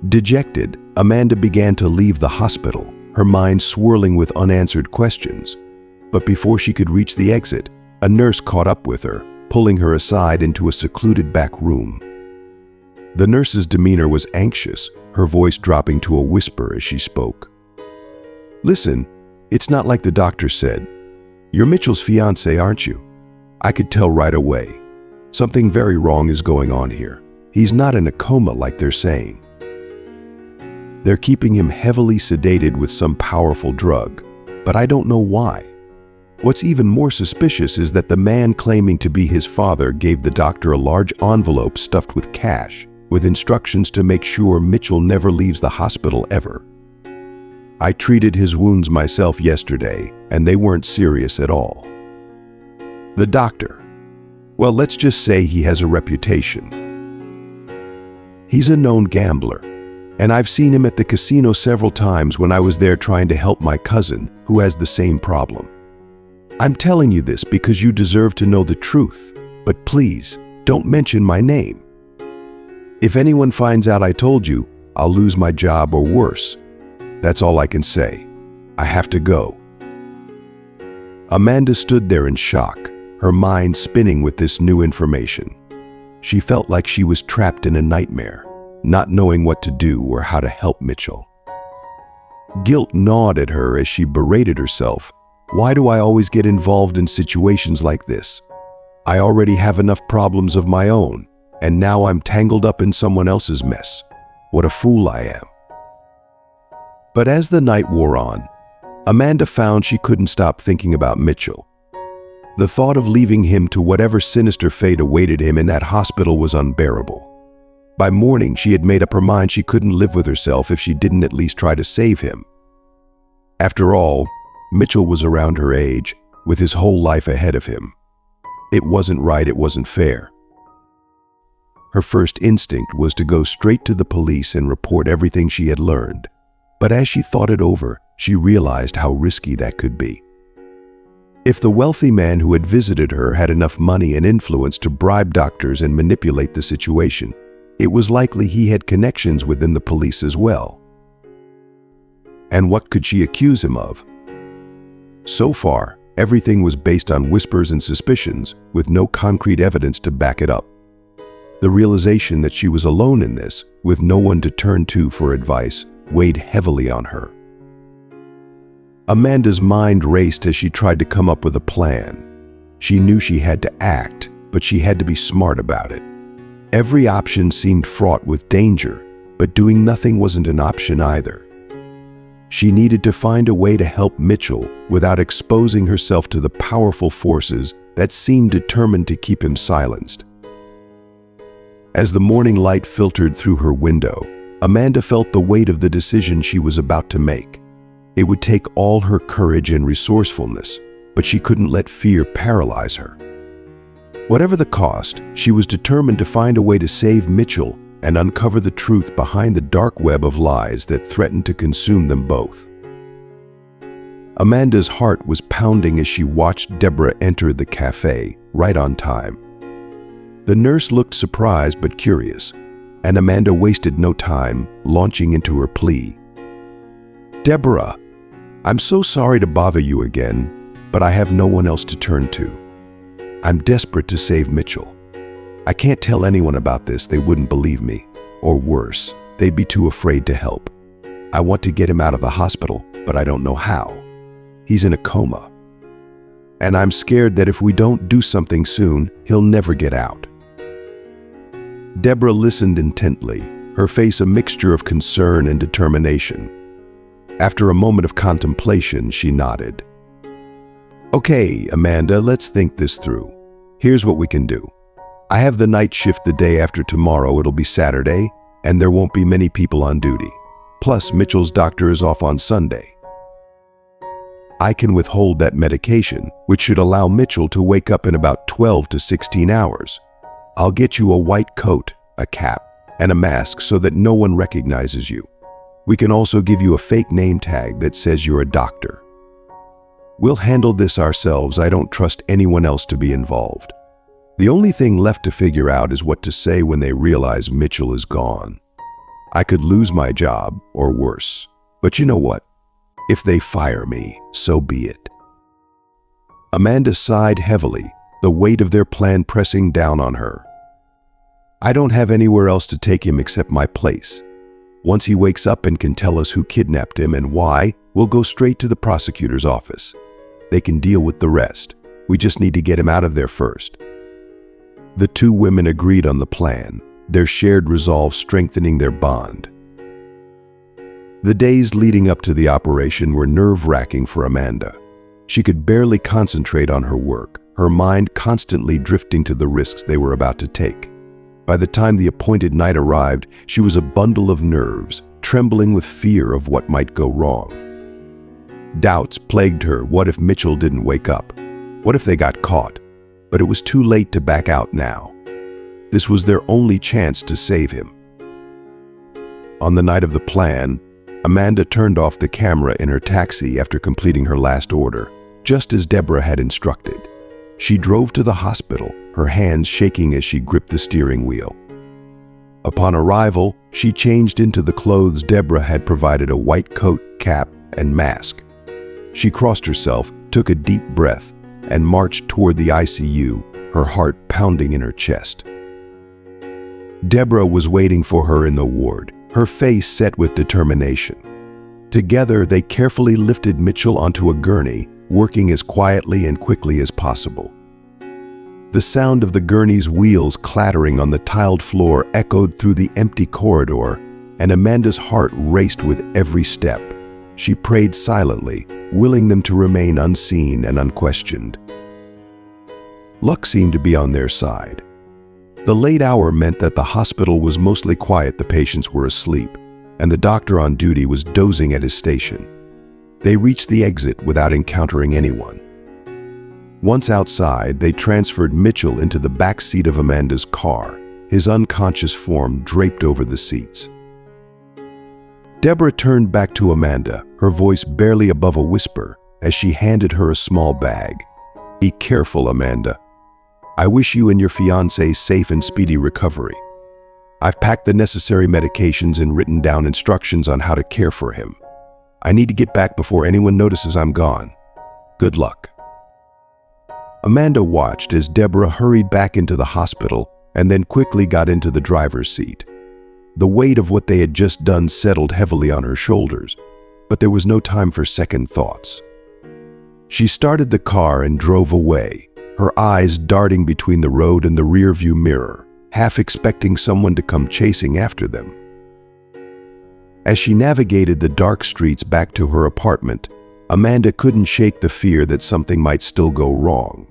Dejected, Amanda began to leave the hospital, her mind swirling with unanswered questions. But before she could reach the exit, a nurse caught up with her, pulling her aside into a secluded back room. The nurse's demeanor was anxious, her voice dropping to a whisper as she spoke. "Listen, it's not like the doctor said. You're Mitchell's fiancé, aren't you? I could tell right away. Something very wrong is going on here. He's not in a coma like they're saying. They're keeping him heavily sedated with some powerful drug, but I don't know why. What's even more suspicious is that the man claiming to be his father gave the doctor a large envelope stuffed with cash, with instructions to make sure Mitchell never leaves the hospital ever. I treated his wounds myself yesterday, and they weren't serious at all. The doctor, well, let's just say he has a reputation. He's a known gambler, and I've seen him at the casino several times when I was there trying to help my cousin, who has the same problem. I'm telling you this because you deserve to know the truth, but please, don't mention my name. If anyone finds out I told you, I'll lose my job or worse. That's all I can say. I have to go." Amanda stood there in shock, her mind spinning with this new information. She felt like she was trapped in a nightmare. not knowing what to do or how to help Mitchell. Guilt gnawed at her as she berated herself. Why do I always get involved in situations like this? I already have enough problems of my own, and now I'm tangled up in someone else's mess. What a fool I am. But as the night wore on, Amanda found she couldn't stop thinking about Mitchell. The thought of leaving him to whatever sinister fate awaited him in that hospital was unbearable. By morning, she had made up her mind she couldn't live with herself if she didn't at least try to save him. After all, Mitchell was around her age, with his whole life ahead of him. It wasn't right, it wasn't fair. Her first instinct was to go straight to the police and report everything she had learned. But as she thought it over, she realized how risky that could be. If the wealthy man who had visited her had enough money and influence to bribe doctors and manipulate the situation, it was likely he had connections within the police as well. And what could she accuse him of? So far, everything was based on whispers and suspicions, with no concrete evidence to back it up. The realization that she was alone in this, with no one to turn to for advice, weighed heavily on her. Amanda's mind raced as she tried to come up with a plan. She knew she had to act, but she had to be smart about it. Every option seemed fraught with danger, but doing nothing wasn't an option either. She needed to find a way to help Mitchell without exposing herself to the powerful forces that seemed determined to keep him silenced. As the morning light filtered through her window, Amanda felt the weight of the decision she was about to make. It would take all her courage and resourcefulness, but she couldn't let fear paralyze her. Whatever the cost, she was determined to find a way to save Mitchell and uncover the truth behind the dark web of lies that threatened to consume them both. Amanda's heart was pounding as she watched Deborah enter the cafe, right on time. The nurse looked surprised but curious, and Amanda wasted no time launching into her plea. "Deborah, I'm so sorry to bother you again, but I have no one else to turn to. I'm desperate to save Mitchell. I can't tell anyone about this, they wouldn't believe me. Or worse, they'd be too afraid to help. I want to get him out of the hospital, but I don't know how. He's in a coma. And I'm scared that if we don't do something soon, he'll never get out." Deborah listened intently, her face a mixture of concern and determination. After a moment of contemplation, she nodded. "Okay, Amanda, let's think this through. Here's what we can do. I have the night shift the day after tomorrow. It'll be Saturday, and there won't be many people on duty. Plus, Mitchell's doctor is off on Sunday. I can withhold that medication, which should allow Mitchell to wake up in about 12 to 16 hours. I'll get you a white coat, a cap, and a mask so that no one recognizes you. We can also give you a fake name tag that says you're a doctor. We'll handle this ourselves. I don't trust anyone else to be involved. The only thing left to figure out is what to say when they realize Mitchell is gone. I could lose my job, or worse. But you know what? If they fire me, so be it." Amanda sighed heavily, the weight of their plan pressing down on her. "I don't have anywhere else to take him except my place. Once he wakes up and can tell us who kidnapped him and why, we'll go straight to the prosecutor's office. They can deal with the rest. We just need to get him out of there first." The two women agreed on the plan, their shared resolve strengthening their bond. The days leading up to the operation were nerve-wracking for Amanda. She could barely concentrate on her work, her mind constantly drifting to the risks they were about to take. By the time the appointed night arrived, she was a bundle of nerves, trembling with fear of what might go wrong. Doubts plagued her. What if Mitchell didn't wake up? What if they got caught? But it was too late to back out now. This was their only chance to save him. On the night of the plan, Amanda turned off the camera in her taxi after completing her last order, just as Deborah had instructed. She drove to the hospital, her hands shaking as she gripped the steering wheel. Upon arrival, she changed into the clothes Deborah had provided: a white coat, cap, and mask. She crossed herself, took a deep breath, and marched toward the ICU, her heart pounding in her chest. Deborah was waiting for her in the ward, her face set with determination. Together, they carefully lifted Mitchell onto a gurney, working as quietly and quickly as possible. The sound of the gurney's wheels clattering on the tiled floor echoed through the empty corridor, and Amanda's heart raced with every step. She prayed silently, willing them to remain unseen and unquestioned. Luck seemed to be on their side. The late hour meant that the hospital was mostly quiet, the patients were asleep, and the doctor on duty was dozing at his station. They reached the exit without encountering anyone. Once outside, they transferred Mitchell into the back seat of Amanda's car, his unconscious form draped over the seats. Deborah turned back to Amanda, her voice barely above a whisper, as she handed her a small bag. "Be careful, Amanda. I wish you and your fiancé safe and speedy recovery. I've packed the necessary medications and written down instructions on how to care for him. I need to get back before anyone notices I'm gone. Good luck." Amanda watched as Deborah hurried back into the hospital and then quickly got into the driver's seat. The weight of what they had just done settled heavily on her shoulders, but there was no time for second thoughts. She started the car and drove away, her eyes darting between the road and the rearview mirror, half expecting someone to come chasing after them. As she navigated the dark streets back to her apartment, Amanda couldn't shake the fear that something might still go wrong.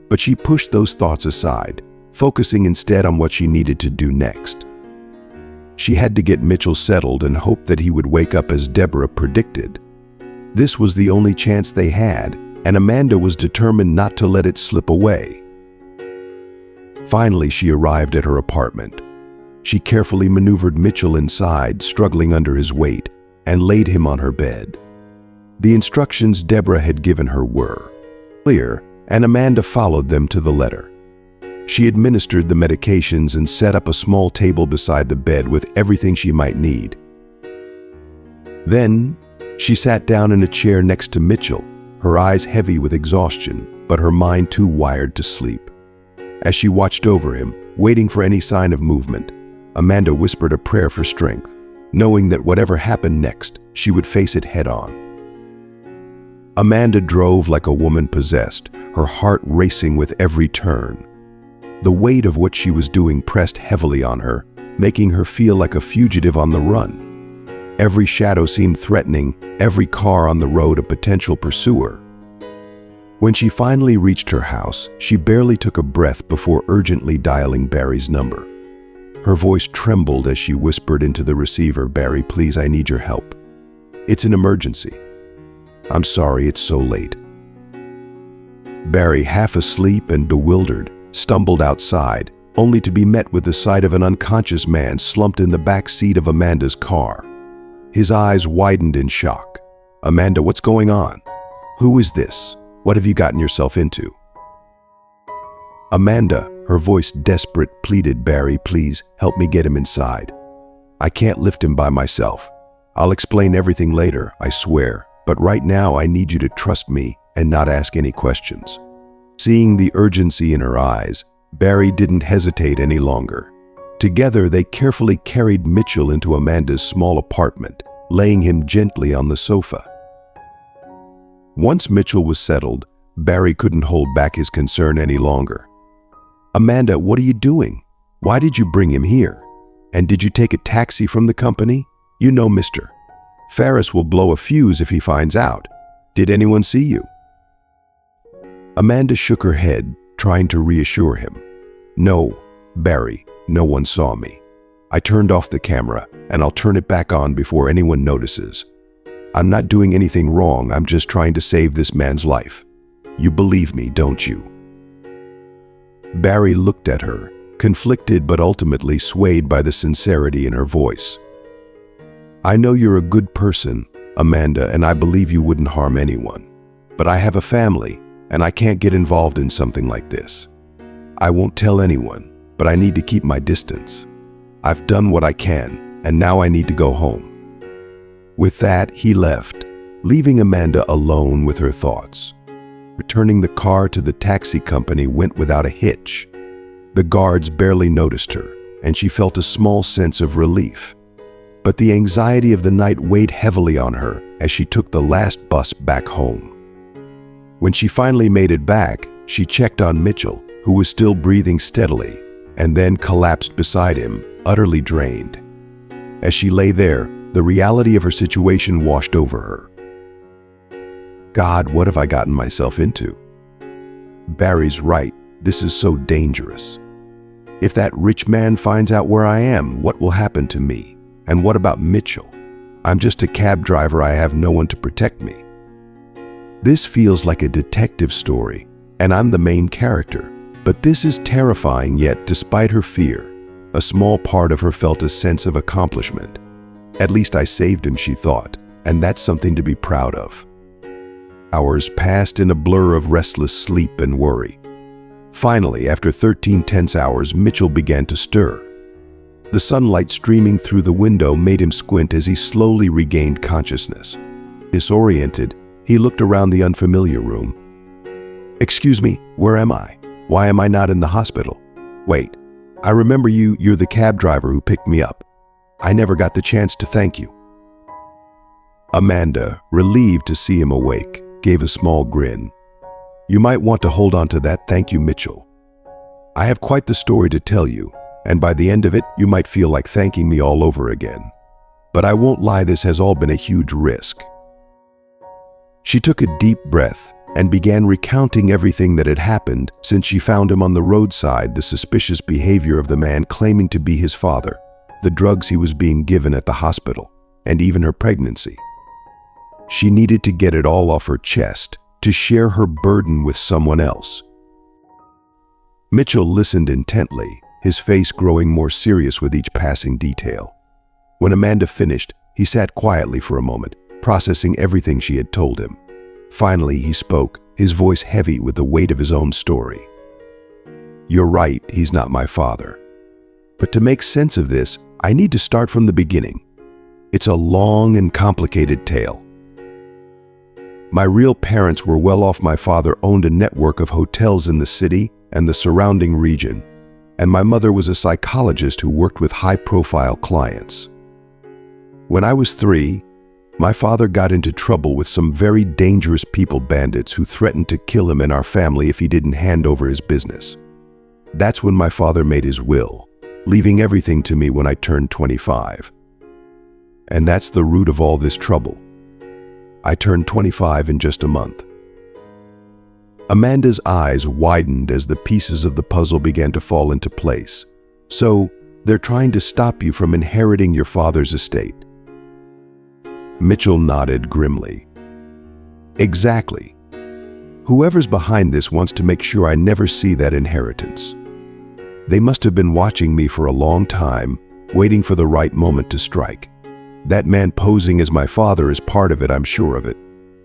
But she pushed those thoughts aside, focusing instead on what she needed to do next. She had to get Mitchell settled and hope that he would wake up as Deborah predicted. This was the only chance they had, and Amanda was determined not to let it slip away. Finally, she arrived at her apartment. She carefully maneuvered Mitchell inside, struggling under his weight, and laid him on her bed. The instructions Deborah had given her were clear, and Amanda followed them to the letter. She administered the medications and set up a small table beside the bed with everything she might need. Then, she sat down in a chair next to Mitchell, her eyes heavy with exhaustion, but her mind too wired to sleep. As she watched over him, waiting for any sign of movement, Amanda whispered a prayer for strength, knowing that whatever happened next, she would face it head-on. Amanda drove like a woman possessed, her heart racing with every turn. The weight of what she was doing pressed heavily on her, making her feel like a fugitive on the run. Every shadow seemed threatening, every car on the road a potential pursuer. When she finally reached her house, she barely took a breath before urgently dialing Barry's number. Her voice trembled as she whispered into the receiver, "Barry, please, I need your help. It's an emergency. I'm sorry it's so late." Barry, half asleep and bewildered, stumbled outside, only to be met with the sight of an unconscious man slumped in the back seat of Amanda's car. His eyes widened in shock. "Amanda, what's going on? Who is this? What have you gotten yourself into?" "Amanda," her voice desperate, pleaded, "Barry, please, help me get him inside. I can't lift him by myself. I'll explain everything later, I swear, but right now I need you to trust me and not ask any questions." Seeing the urgency in her eyes, Barry didn't hesitate any longer. Together, they carefully carried Mitchell into Amanda's small apartment, laying him gently on the sofa. Once Mitchell was settled, Barry couldn't hold back his concern any longer. "Amanda, what are you doing? Why did you bring him here? And did you take a taxi from the company? You know, Mr. Ferris will blow a fuse if he finds out. Did anyone see you?" Amanda shook her head, trying to reassure him. "No, Barry, no one saw me. I turned off the camera, and I'll turn it back on before anyone notices. I'm not doing anything wrong, I'm just trying to save this man's life. You believe me, don't you?" Barry looked at her, conflicted but ultimately swayed by the sincerity in her voice. "I know you're a good person, Amanda, and I believe you wouldn't harm anyone. But I have a family, and I can't get involved in something like this. I won't tell anyone, but I need to keep my distance. I've done what I can, and now I need to go home." With that, he left, leaving Amanda alone with her thoughts. Returning the car to the taxi company went without a hitch. The guards barely noticed her, and she felt a small sense of relief. But the anxiety of the night weighed heavily on her as she took the last bus back home. When she finally made it back, she checked on Mitchell, who was still breathing steadily, and then collapsed beside him, utterly drained. As she lay there, the reality of her situation washed over her. God, what have I gotten myself into? Barry's right, this is so dangerous. If that rich man finds out where I am, what will happen to me? And what about Mitchell? I'm just a cab driver, I have no one to protect me. This feels like a detective story, and I'm the main character. But this is terrifying, yet despite her fear, a small part of her felt a sense of accomplishment. At least I saved him, she thought, and that's something to be proud of. Hours passed in a blur of restless sleep and worry. Finally, after 13 tense hours, Mitchell began to stir. The sunlight streaming through the window made him squint as he slowly regained consciousness. Disoriented, he looked around the unfamiliar room. "Excuse me, where am I? Why am I not in the hospital? Wait, I remember you, you're the cab driver who picked me up. I never got the chance to thank you." Amanda, relieved to see him awake, gave a small grin. "You might want to hold on to that, thank you, Mitchell. I have quite the story to tell you, and by the end of it, you might feel like thanking me all over again. But I won't lie, this has all been a huge risk." She took a deep breath and began recounting everything that had happened since she found him on the roadside, the suspicious behavior of the man claiming to be his father, the drugs he was being given at the hospital, and even her pregnancy. She needed to get it all off her chest, to share her burden with someone else. Mitchell listened intently, his face growing more serious with each passing detail. When Amanda finished, he sat quietly for a moment, processing everything she had told him. Finally, he spoke, his voice heavy with the weight of his own story. "You're right, he's not my father. But to make sense of this, I need to start from the beginning. It's a long and complicated tale. My real parents were well off. My father owned a network of hotels in the city and the surrounding region, and my mother was a psychologist who worked with high-profile clients. When I was 3, my father got into trouble with some very dangerous people, bandits who threatened to kill him and our family if he didn't hand over his business. That's when my father made his will, leaving everything to me when I turned 25. And that's the root of all this trouble. I turned 25 in just a month." Amanda's eyes widened as the pieces of the puzzle began to fall into place. "So, they're trying to stop you from inheriting your father's estate?" Mitchell nodded grimly. "Exactly. Whoever's behind this wants to make sure I never see that inheritance. They must have been watching me for a long time, waiting for the right moment to strike. That man posing as my father is part of it, I'm sure of it.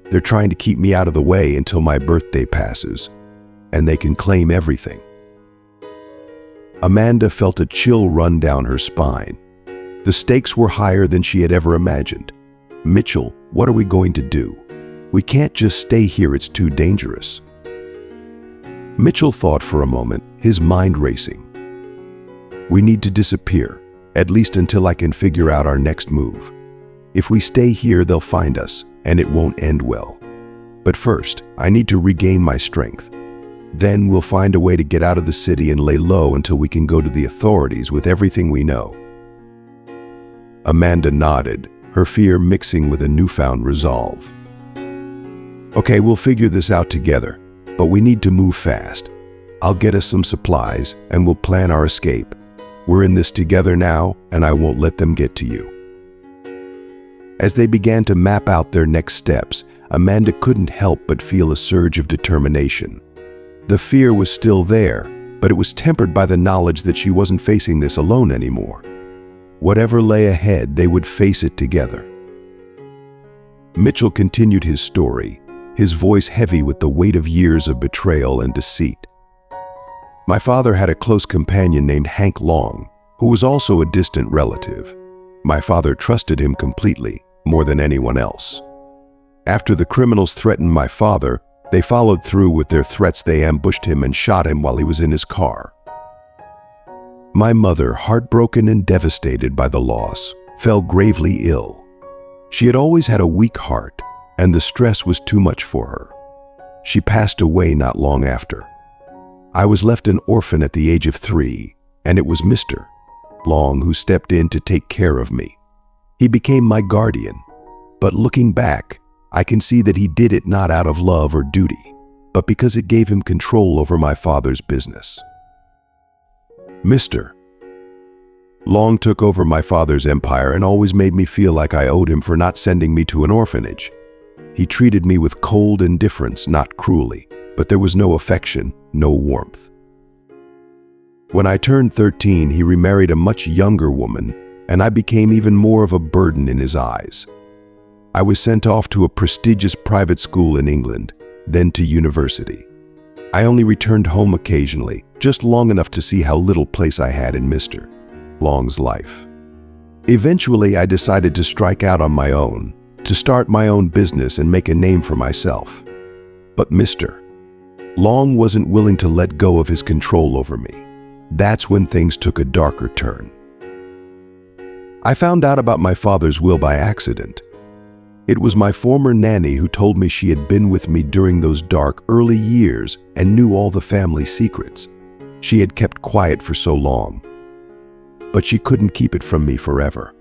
They're trying to keep me out of the way until my birthday passes, and they can claim everything." Amanda felt a chill run down her spine. The stakes were higher than she had ever imagined. "Mitchell, what are we going to do? We can't just stay here, it's too dangerous." Mitchell thought for a moment, his mind racing. "We need to disappear, at least until I can figure out our next move. If we stay here, they'll find us, and it won't end well. But first, I need to regain my strength. Then we'll find a way to get out of the city and lay low until we can go to the authorities with everything we know." Amanda nodded, her fear mixing with a newfound resolve. "Okay, we'll figure this out together, but we need to move fast. I'll get us some supplies, and we'll plan our escape. We're in this together now, and I won't let them get to you." As they began to map out their next steps, Amanda couldn't help but feel a surge of determination. The fear was still there, but it was tempered by the knowledge that she wasn't facing this alone anymore. Whatever lay ahead, they would face it together. Mitchell continued his story, his voice heavy with the weight of years of betrayal and deceit. "My father had a close companion named Hank Long, who was also a distant relative. My father trusted him completely, more than anyone else. After the criminals threatened my father, they followed through with their threats. They ambushed him and shot him while he was in his car. My mother, heartbroken and devastated by the loss, fell gravely ill. She had always had a weak heart, and the stress was too much for her. She passed away not long after. I was left an orphan at the age of 3, and it was Mr. Long who stepped in to take care of me. He became my guardian, but looking back, I can see that he did it not out of love or duty, but because it gave him control over my father's business. Mr. Long took over my father's empire and always made me feel like I owed him for not sending me to an orphanage. He treated me with cold indifference, not cruelly, but there was no affection, no warmth. When I turned 13, he remarried a much younger woman, and I became even more of a burden in his eyes. I was sent off to a prestigious private school in England, then to university. I only returned home occasionally, just long enough to see how little place I had in Mr. Long's life. Eventually, I decided to strike out on my own, to start my own business and make a name for myself. But Mr. Long wasn't willing to let go of his control over me. That's when things took a darker turn. I found out about my father's will by accident. It was my former nanny who told me she had been with me during those dark early years and knew all the family secrets. She had kept quiet for so long, but she couldn't keep it from me forever.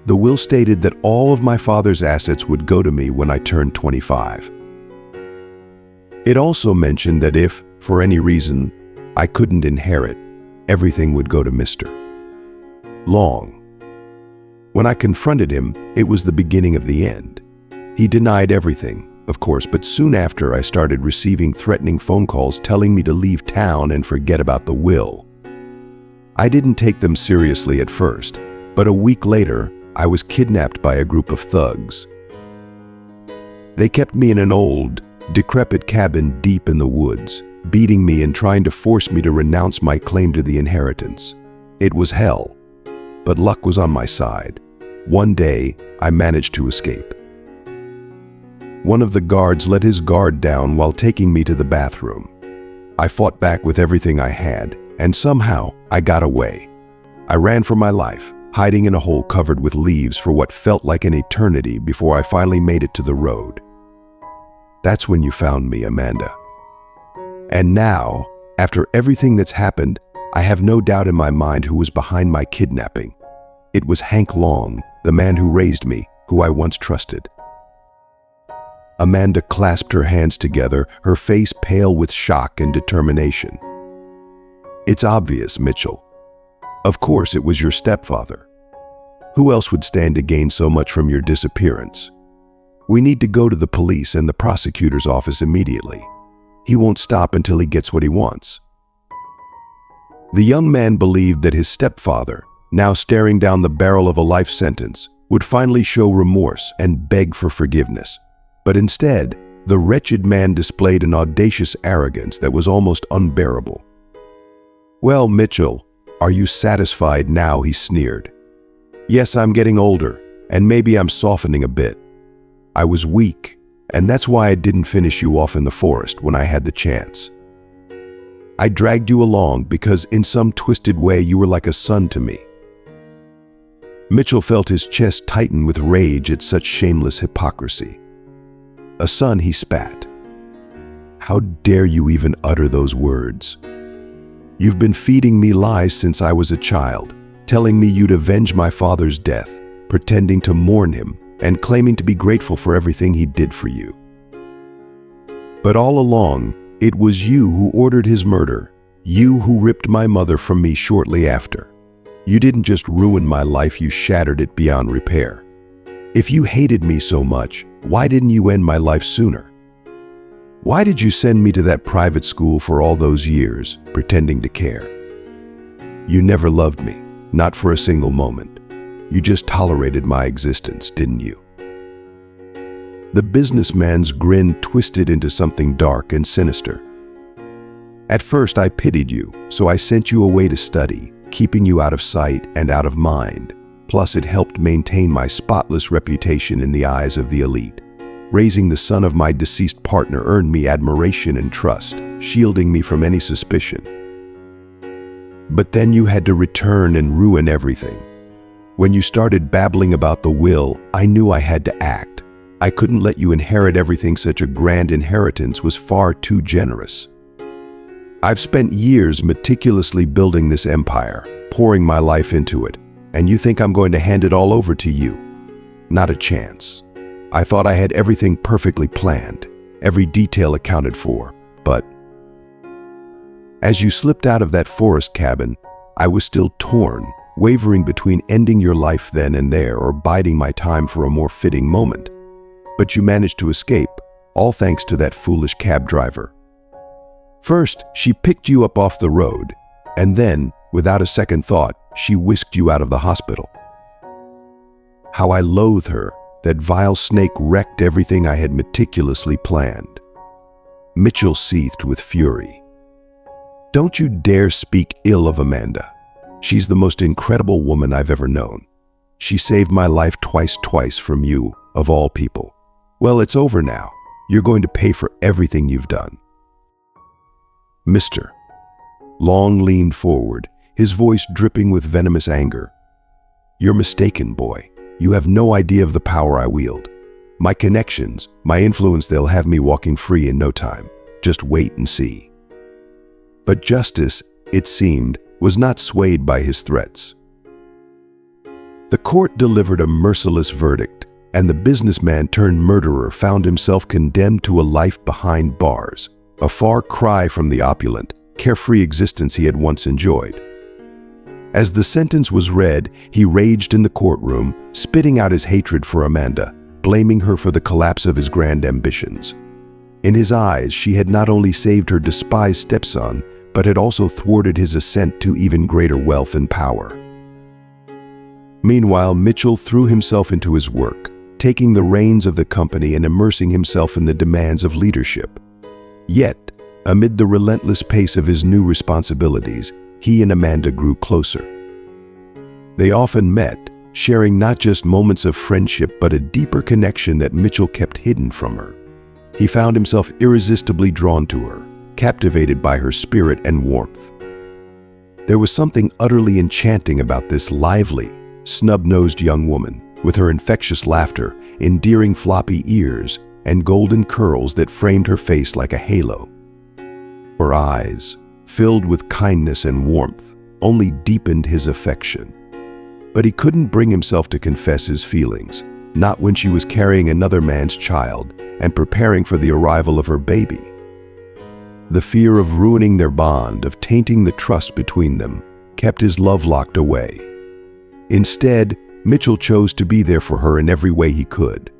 The will stated that all of my father's assets would go to me when I turned 25. It also mentioned that if, for any reason, I couldn't inherit, everything would go to Mr. Long. When I confronted him, it was the beginning of the end. He denied everything, of course, but soon after I started receiving threatening phone calls telling me to leave town and forget about the will. I didn't take them seriously at first, but a week later, I was kidnapped by a group of thugs. They kept me in an old, decrepit cabin deep in the woods, beating me and trying to force me to renounce my claim to the inheritance. It was hell, but luck was on my side. One day, I managed to escape. One of the guards let his guard down while taking me to the bathroom. I fought back with everything I had, and somehow I got away. I ran for my life, hiding in a hole covered with leaves for what felt like an eternity before I finally made it to the road. That's when you found me, Amanda. And now, after everything that's happened, I have no doubt in my mind who was behind my kidnapping. It was Hank Long, the man who raised me, who I once trusted. Amanda clasped her hands together, her face pale with shock and determination. It's obvious, Mitchell. Of course it was your stepfather. Who else would stand to gain so much from your disappearance? We need to go to the police and the prosecutor's office immediately. He won't stop until he gets what he wants. The young man believed that his stepfather, now staring down the barrel of a life sentence, would finally show remorse and beg for forgiveness. But instead, the wretched man displayed an audacious arrogance that was almost unbearable. "Well, Mitchell, are you satisfied now?" he sneered. "Yes, I'm getting older, and maybe I'm softening a bit. I was weak, and that's why I didn't finish you off in the forest when I had the chance. I dragged you along because in some twisted way you were like a son to me." Mitchell felt his chest tighten with rage at such shameless hypocrisy. "A son," he spat. "How dare you even utter those words? You've been feeding me lies since I was a child, telling me you'd avenge my father's death, pretending to mourn him, and claiming to be grateful for everything he did for you. But all along, it was you who ordered his murder, you who ripped my mother from me shortly after. You didn't just ruin my life, you shattered it beyond repair. If you hated me so much, why didn't you end my life sooner? Why did you send me to that private school for all those years, pretending to care? You never loved me, not for a single moment. You just tolerated my existence, didn't you?" The businessman's grin twisted into something dark and sinister. "At first I pitied you, so I sent you away to study, keeping you out of sight and out of mind. Plus it helped maintain my spotless reputation in the eyes of the elite. Raising the son of my deceased partner earned me admiration and trust, shielding me from any suspicion. But then you had to return and ruin everything. When you started babbling about the will, I knew I had to act. I couldn't let you inherit everything. Such a grand inheritance was far too generous. I've spent years meticulously building this empire, pouring my life into it, and you think I'm going to hand it all over to you? Not a chance. I thought I had everything perfectly planned, every detail accounted for, but as you slipped out of that forest cabin, I was still torn, wavering between ending your life then and there or biding my time for a more fitting moment. But you managed to escape, all thanks to that foolish cab driver. First, she picked you up off the road, and then, without a second thought, she whisked you out of the hospital. How I loathe her. That vile snake wrecked everything I had meticulously planned. Mitchell seethed with fury. Don't you dare speak ill of Amanda. She's the most incredible woman I've ever known. She saved my life twice from you, of all people. Well, it's over now. You're going to pay for everything you've done. Mister. Long leaned forward, his voice dripping with venomous anger. You're mistaken, boy. You have no idea of the power I wield. My connections, my influence, they'll have me walking free in no time. Just wait and see. But justice, it seemed, was not swayed by his threats. The court delivered a merciless verdict, and the businessman turned murderer found himself condemned to a life behind bars, a far cry from the opulent, carefree existence he had once enjoyed. As the sentence was read, he raged in the courtroom, spitting out his hatred for Amanda, blaming her for the collapse of his grand ambitions. In his eyes, she had not only saved her despised stepson, but had also thwarted his ascent to even greater wealth and power. Meanwhile, Mitchell threw himself into his work, taking the reins of the company and immersing himself in the demands of leadership. Yet, amid the relentless pace of his new responsibilities, he and Amanda grew closer. They often met, sharing not just moments of friendship but a deeper connection that Mitchell kept hidden from her. He found himself irresistibly drawn to her, captivated by her spirit and warmth. There was something utterly enchanting about this lively, snub-nosed young woman, with her infectious laughter, endearing floppy ears, and golden curls that framed her face like a halo. Her eyes, filled with kindness and warmth, only deepened his affection. But he couldn't bring himself to confess his feelings, not when she was carrying another man's child and preparing for the arrival of her baby. The fear of ruining their bond, of tainting the trust between them, kept his love locked away. Instead, Mitchell chose to be there for her in every way he could.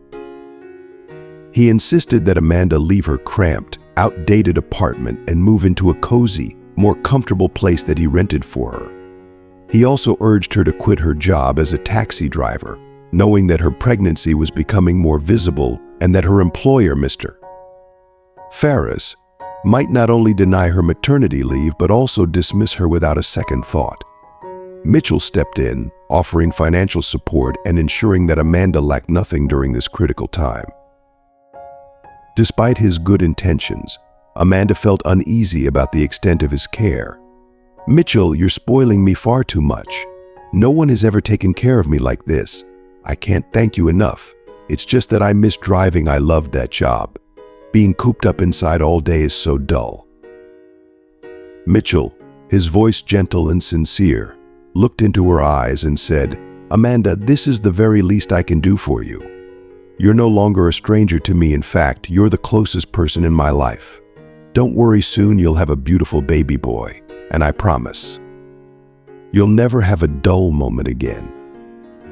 He insisted that Amanda leave her cramped, outdated apartment and move into a cozy, more comfortable place that he rented for her. He also urged her to quit her job as a taxi driver, knowing that her pregnancy was becoming more visible and that her employer, Mr. Ferris, might not only deny her maternity leave but also dismiss her without a second thought. Mitchell stepped in, offering financial support and ensuring that Amanda lacked nothing during this critical time. Despite his good intentions, Amanda felt uneasy about the extent of his care. Mitchell, you're spoiling me far too much. No one has ever taken care of me like this. I can't thank you enough. It's just that I miss driving. I loved that job. Being cooped up inside all day is so dull. Mitchell, his voice gentle and sincere, looked into her eyes and said, Amanda, this is the very least I can do for you. You're no longer a stranger to me. In fact, you're the closest person in my life. Don't worry, soon you'll have a beautiful baby boy, and I promise, you'll never have a dull moment again.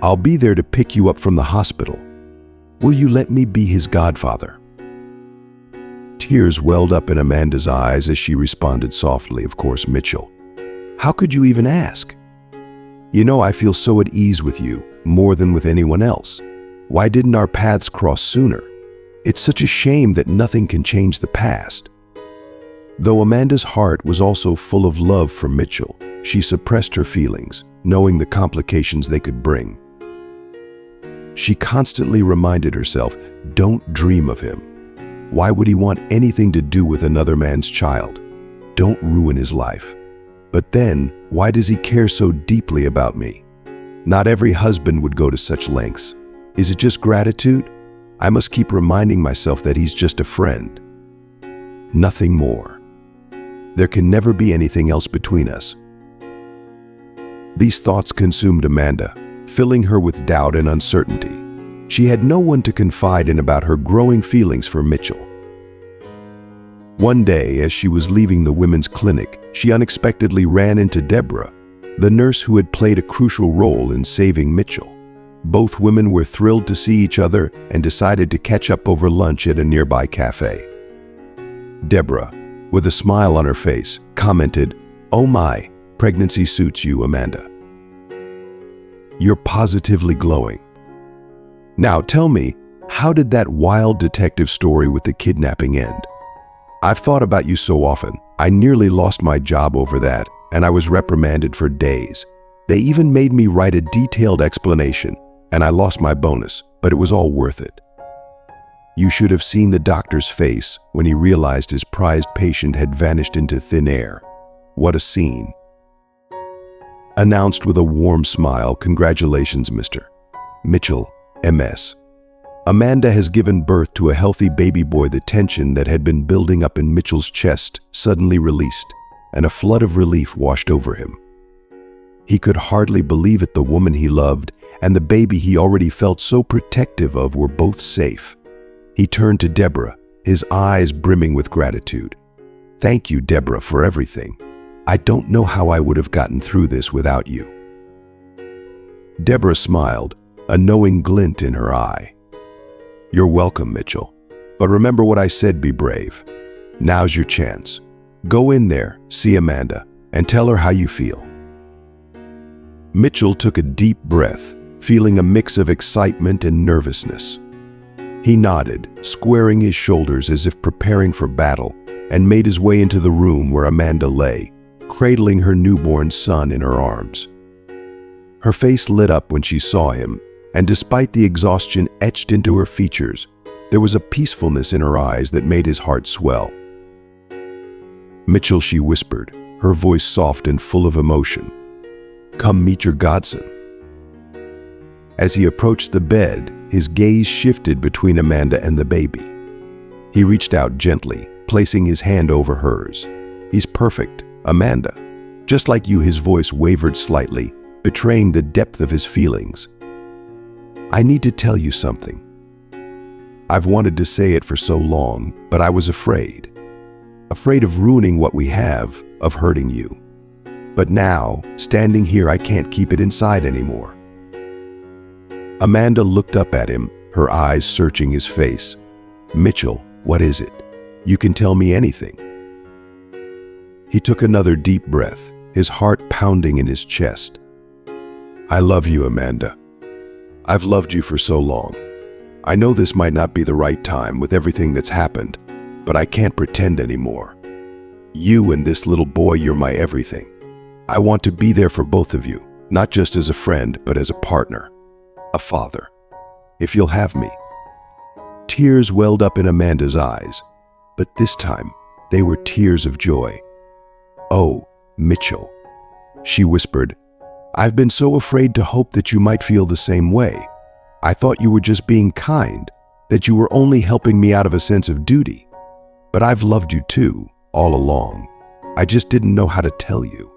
I'll be there to pick you up from the hospital. Will you let me be his godfather? Tears welled up in Amanda's eyes as she responded softly, of course, Mitchell. How could you even ask? You know, I feel so at ease with you, more than with anyone else. Why didn't our paths cross sooner? It's such a shame that nothing can change the past. Though Amanda's heart was also full of love for Mitchell, she suppressed her feelings, knowing the complications they could bring. She constantly reminded herself, don't dream of him. Why would he want anything to do with another man's child? Don't ruin his life. But then, why does he care so deeply about me? Not every husband would go to such lengths. Is it just gratitude? I must keep reminding myself that he's just a friend. Nothing more. There can never be anything else between us. These thoughts consumed Amanda, filling her with doubt and uncertainty. She had no one to confide in about her growing feelings for Mitchell. One day, as she was leaving the women's clinic, she unexpectedly ran into Deborah, the nurse who had played a crucial role in saving Mitchell. Both women were thrilled to see each other and decided to catch up over lunch at a nearby cafe. Deborah, with a smile on her face, commented, "Oh my, pregnancy suits you, Amanda. You're positively glowing. Now tell me, how did that wild detective story with the kidnapping end? I've thought about you so often. I nearly lost my job over that, and I was reprimanded for days. They even made me write a detailed explanation, and I lost my bonus, but it was all worth it. You should have seen the doctor's face when he realized his prized patient had vanished into thin air. What a scene." Announced with a warm smile, "Congratulations, Mr. Mitchell, MS. Amanda has given birth to a healthy baby boy." The tension that had been building up in Mitchell's chest suddenly released, and a flood of relief washed over him. He could hardly believe it. The woman he loved and the baby he already felt so protective of were both safe. He turned to Deborah, his eyes brimming with gratitude. "Thank you, Deborah, for everything. I don't know how I would have gotten through this without you." Deborah smiled, a knowing glint in her eye. "You're welcome, Mitchell. But remember what I said, be brave. Now's your chance. Go in there, see Amanda, and tell her how you feel." Mitchell took a deep breath, feeling a mix of excitement and nervousness. He nodded, squaring his shoulders as if preparing for battle, and made his way into the room where Amanda lay, cradling her newborn son in her arms. Her face lit up when she saw him, and despite the exhaustion etched into her features, there was a peacefulness in her eyes that made his heart swell. "Mitchell," she whispered, her voice soft and full of emotion. "Come meet your godson." As he approached the bed, his gaze shifted between Amanda and the baby. He reached out gently, placing his hand over hers. "He's perfect, Amanda. Just like you." His voice wavered slightly, betraying the depth of his feelings. "I need to tell you something. I've wanted to say it for so long, but I was afraid. Afraid of ruining what we have, of hurting you. But now, standing here, I can't keep it inside anymore." Amanda looked up at him, her eyes searching his face. "Mitchell, what is it? You can tell me anything." He took another deep breath, his heart pounding in his chest. "I love you, Amanda. I've loved you for so long. I know this might not be the right time with everything that's happened, but I can't pretend anymore. You and this little boy, you're my everything. I want to be there for both of you, not just as a friend, but as a partner, a father. If you'll have me." Tears welled up in Amanda's eyes, but this time they were tears of joy. "Oh, Mitchell," she whispered, "I've been so afraid to hope that you might feel the same way. I thought you were just being kind, that you were only helping me out of a sense of duty. But I've loved you too, all along. I just didn't know how to tell you."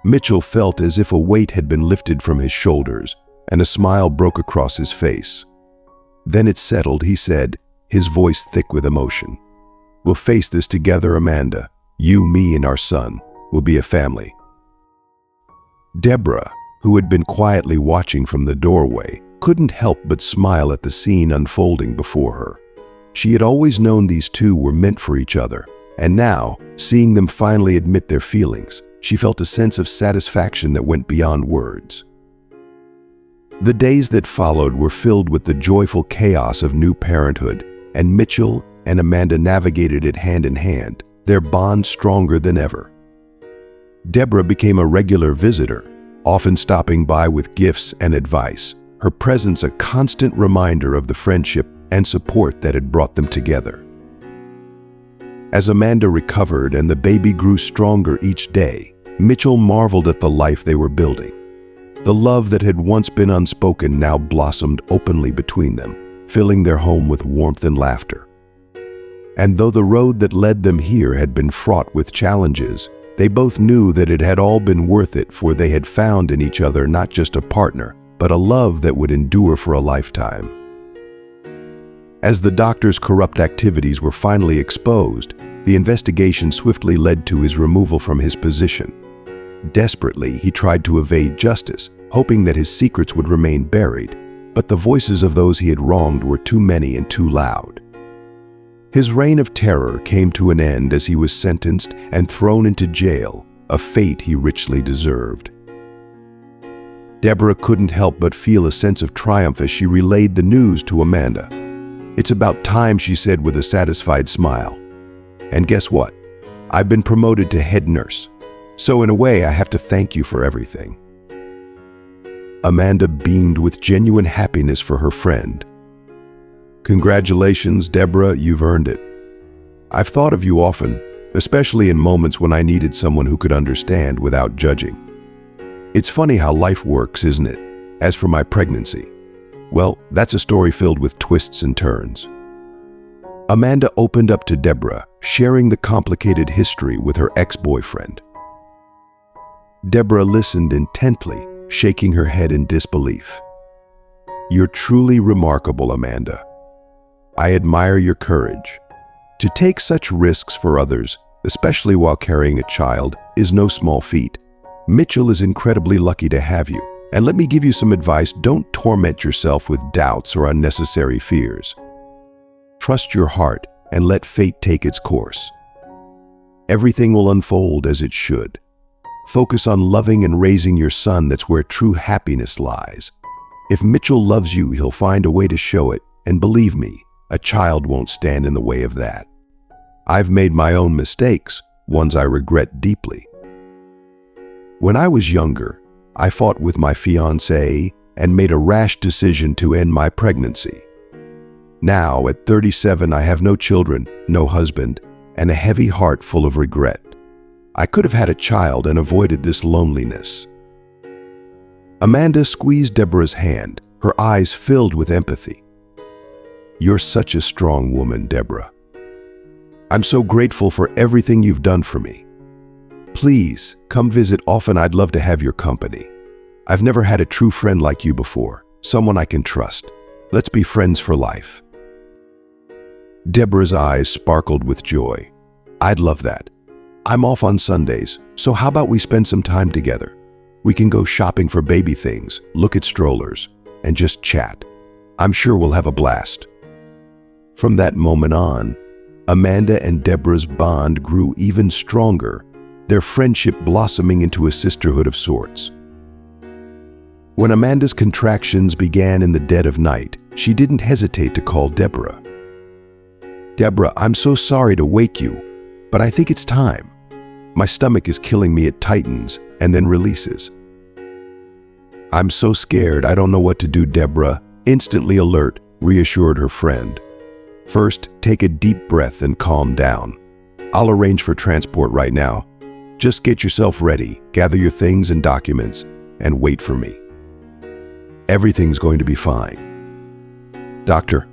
Mitchell felt as if a weight had been lifted from his shoulders, and a smile broke across his face. Then it settled, he said, his voice thick with emotion. "We'll face this together, Amanda. You, me, and our son. We'll be a family." Deborah, who had been quietly watching from the doorway, couldn't help but smile at the scene unfolding before her. She had always known these two were meant for each other, and now, seeing them finally admit their feelings, she felt a sense of satisfaction that went beyond words. The days that followed were filled with the joyful chaos of new parenthood, and Mitchell and Amanda navigated it hand in hand, their bond stronger than ever. Deborah became a regular visitor, often stopping by with gifts and advice, her presence a constant reminder of the friendship and support that had brought them together. As Amanda recovered and the baby grew stronger each day, Mitchell marveled at the life they were building. The love that had once been unspoken now blossomed openly between them, filling their home with warmth and laughter. And though the road that led them here had been fraught with challenges, they both knew that it had all been worth it, for they had found in each other not just a partner, but a love that would endure for a lifetime. As the doctor's corrupt activities were finally exposed, the investigation swiftly led to his removal from his position. Desperately, he tried to evade justice, hoping that his secrets would remain buried, but the voices of those he had wronged were too many and too loud. His reign of terror came to an end as he was sentenced and thrown into jail, a fate he richly deserved. Deborah couldn't help but feel a sense of triumph as she relayed the news to Amanda. "It's about time," she said with a satisfied smile. "And guess what? I've been promoted to head nurse. So in a way, I have to thank you for everything." Amanda beamed with genuine happiness for her friend. "Congratulations, Deborah, you've earned it. I've thought of you often, especially in moments when I needed someone who could understand without judging. It's funny how life works, isn't it? As for my pregnancy, well, that's a story filled with twists and turns." Amanda opened up to Deborah, sharing the complicated history with her ex-boyfriend. Deborah listened intently, shaking her head in disbelief. "You're truly remarkable, Amanda. I admire your courage. To take such risks for others, especially while carrying a child, is no small feat. Mitchell is incredibly lucky to have you. And let me give you some advice: don't torment yourself with doubts or unnecessary fears. Trust your heart and let fate take its course. Everything will unfold as it should. Focus on loving and raising your son. That's where true happiness lies. If Mitchell loves you, he'll find a way to show it, and believe me, a child won't stand in the way of that. I've made my own mistakes, ones I regret deeply. When I was younger, I fought with my fiancée and made a rash decision to end my pregnancy. Now, at 37, I have no children, no husband, and a heavy heart full of regret. I could have had a child and avoided this loneliness." Amanda squeezed Deborah's hand, her eyes filled with empathy. "You're such a strong woman, Deborah. I'm so grateful for everything you've done for me. Please, come visit often. I'd love to have your company. I've never had a true friend like you before, someone I can trust. Let's be friends for life." Deborah's eyes sparkled with joy. "I'd love that. I'm off on Sundays, so how about we spend some time together? We can go shopping for baby things, look at strollers, and just chat. I'm sure we'll have a blast." From that moment on, Amanda and Deborah's bond grew even stronger, their friendship blossoming into a sisterhood of sorts. When Amanda's contractions began in the dead of night, she didn't hesitate to call Deborah. "Deborah, I'm so sorry to wake you, but I think it's time. My stomach is killing me. It tightens and then releases." "I'm so scared, I don't know what to do," Deborah, instantly alert, reassured her friend. "First, take a deep breath and calm down. I'll arrange for transport right now. Just get yourself ready, gather your things and documents, and wait for me. Everything's going to be fine. Doctor,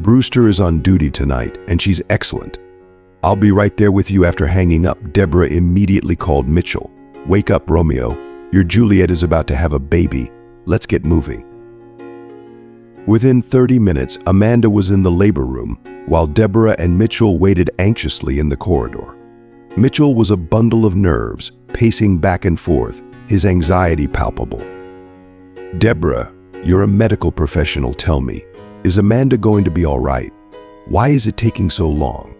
Brewster is on duty tonight, and she's excellent. I'll be right there with you." After hanging up, Deborah immediately called Mitchell. "Wake up, Romeo. Your Juliet is about to have a baby. Let's get moving." Within 30 minutes, Amanda was in the labor room, while Deborah and Mitchell waited anxiously in the corridor. Mitchell was a bundle of nerves, pacing back and forth, his anxiety palpable. "Deborah, you're a medical professional. Tell me, is Amanda going to be all right? Why is it taking so long?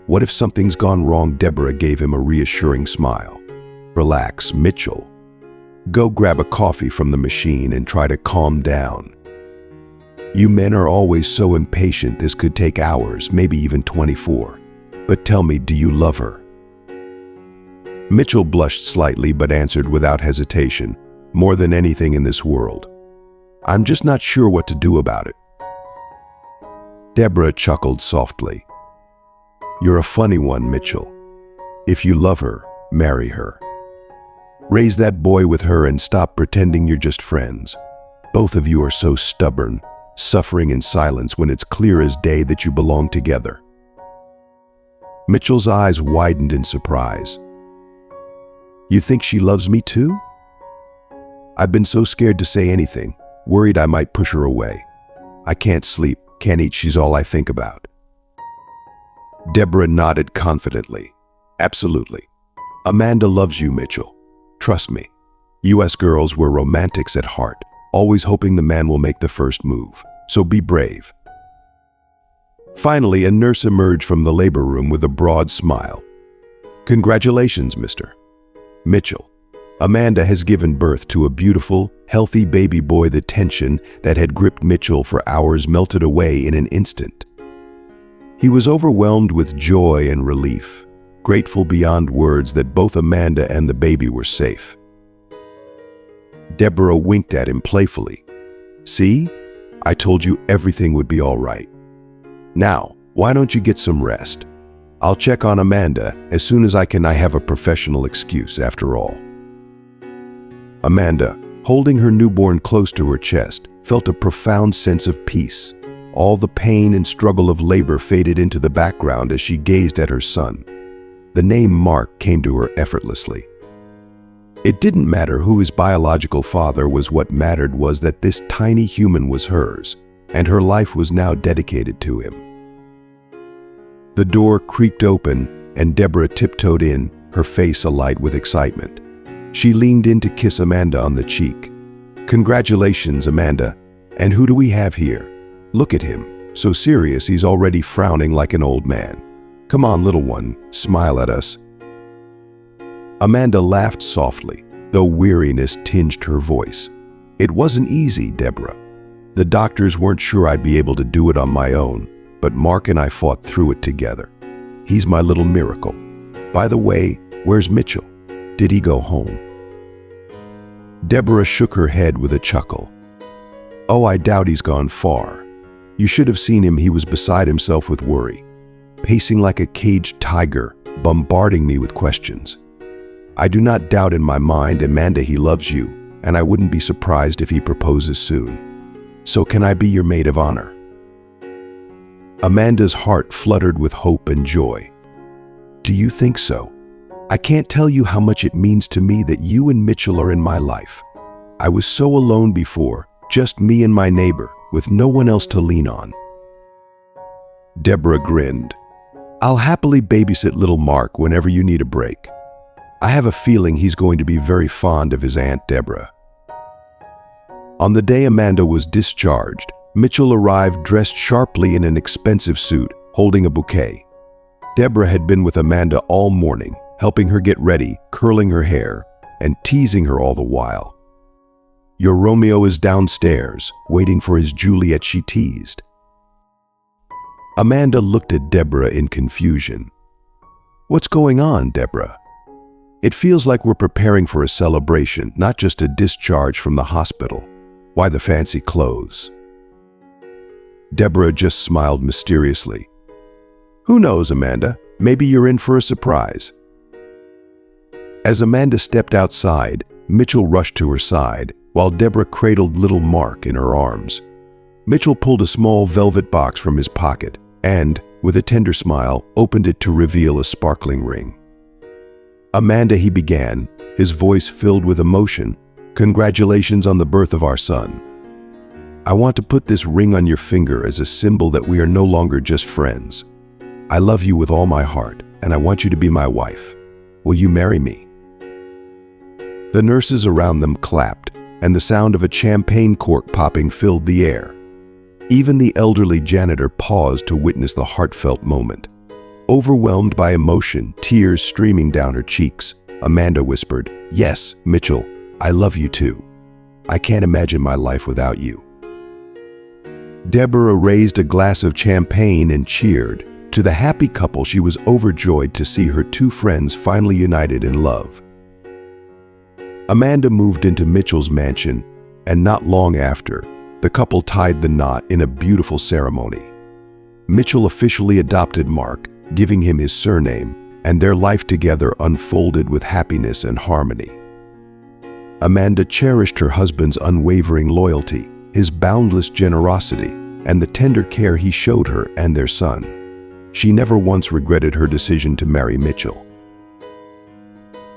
What if something's gone wrong?" Deborah gave him a reassuring smile. "Relax, Mitchell. Go grab a coffee from the machine and try to calm down. You men are always so impatient. This could take hours, maybe even 24. But tell me, do you love her?" Mitchell blushed slightly but answered without hesitation, "More than anything in this world. I'm just not sure what to do about it." Deborah chuckled softly. You're a funny one, Mitchell. If you love her, marry her. Raise that boy with her and stop pretending you're just friends. Both of you are so stubborn, suffering in silence when it's clear as day that you belong together. Mitchell's eyes widened in surprise. You think she loves me too? I've been so scared to say anything, worried I might push her away. I can't sleep, can't eat, she's all I think about. Deborah nodded confidently. Absolutely. Amanda loves you, Mitchell. Trust me. US girls were romantics at heart, always hoping the man will make the first move. So be brave. Finally, a nurse emerged from the labor room with a broad smile. Congratulations, Mr. Mitchell. Amanda has given birth to a beautiful, healthy baby boy. The tension that had gripped Mitchell for hours melted away in an instant. He was overwhelmed with joy and relief, grateful beyond words that both Amanda and the baby were safe. Deborah winked at him playfully. See? I told you everything would be all right. Now, why don't you get some rest? I'll check on Amanda as soon as I can. I have a professional excuse after all. Amanda, holding her newborn close to her chest, felt a profound sense of peace. All the pain and struggle of labor faded into the background as she gazed at her son. The name Mark came to her effortlessly. It didn't matter who his biological father was. What mattered was that this tiny human was hers, and her life was now dedicated to him. The door creaked open, and Deborah tiptoed in, her face alight with excitement. She leaned in to kiss Amanda on the cheek. Congratulations, Amanda. And who do we have here? Look at him, so serious he's already frowning like an old man. Come on, little one, smile at us. Amanda laughed softly, though weariness tinged her voice. It wasn't easy, Deborah. The doctors weren't sure I'd be able to do it on my own, but Mark and I fought through it together. He's my little miracle. By the way, where's Mitchell? Did he go home? Deborah shook her head with a chuckle. Oh, I doubt he's gone far. You should have seen him. He was beside himself with worry, pacing like a caged tiger, bombarding me with questions. I do not doubt in my mind, Amanda, he loves you, and I wouldn't be surprised if he proposes soon. So can I be your maid of honor? Amanda's heart fluttered with hope and joy. Do you think so? I can't tell you how much it means to me that you and Mitchell are in my life. I was so alone before, just me and my neighbor, with no one else to lean on. Deborah grinned. I'll happily babysit little Mark whenever you need a break. I have a feeling he's going to be very fond of his Aunt Deborah. On the day Amanda was discharged, Mitchell arrived dressed sharply in an expensive suit, holding a bouquet. Deborah had been with Amanda all morning, helping her get ready, curling her hair, and teasing her all the while. Your Romeo is downstairs, waiting for his Juliet, she teased. Amanda looked at Deborah in confusion. What's going on, Deborah? It feels like we're preparing for a celebration, not just a discharge from the hospital. Why the fancy clothes? Deborah just smiled mysteriously. Who knows, Amanda? Maybe you're in for a surprise. As Amanda stepped outside, Mitchell rushed to her side, while Deborah cradled little Mark in her arms. Mitchell pulled a small velvet box from his pocket and, with a tender smile, opened it to reveal a sparkling ring. Amanda, he began, his voice filled with emotion, congratulations on the birth of our son. I want to put this ring on your finger as a symbol that we are no longer just friends. I love you with all my heart, and I want you to be my wife. Will you marry me? The nurses around them clapped, and the sound of a champagne cork popping filled the air. Even the elderly janitor paused to witness the heartfelt moment. Overwhelmed by emotion, tears streaming down her cheeks, Amanda whispered, Yes, Mitchell, I love you too. I can't imagine my life without you. Deborah raised a glass of champagne and cheered. To the happy couple, she was overjoyed to see her two friends finally united in love. Amanda moved into Mitchell's mansion, and not long after, the couple tied the knot in a beautiful ceremony. Mitchell officially adopted Mark, giving him his surname, and their life together unfolded with happiness and harmony. Amanda cherished her husband's unwavering loyalty, his boundless generosity, and the tender care he showed her and their son. She never once regretted her decision to marry Mitchell.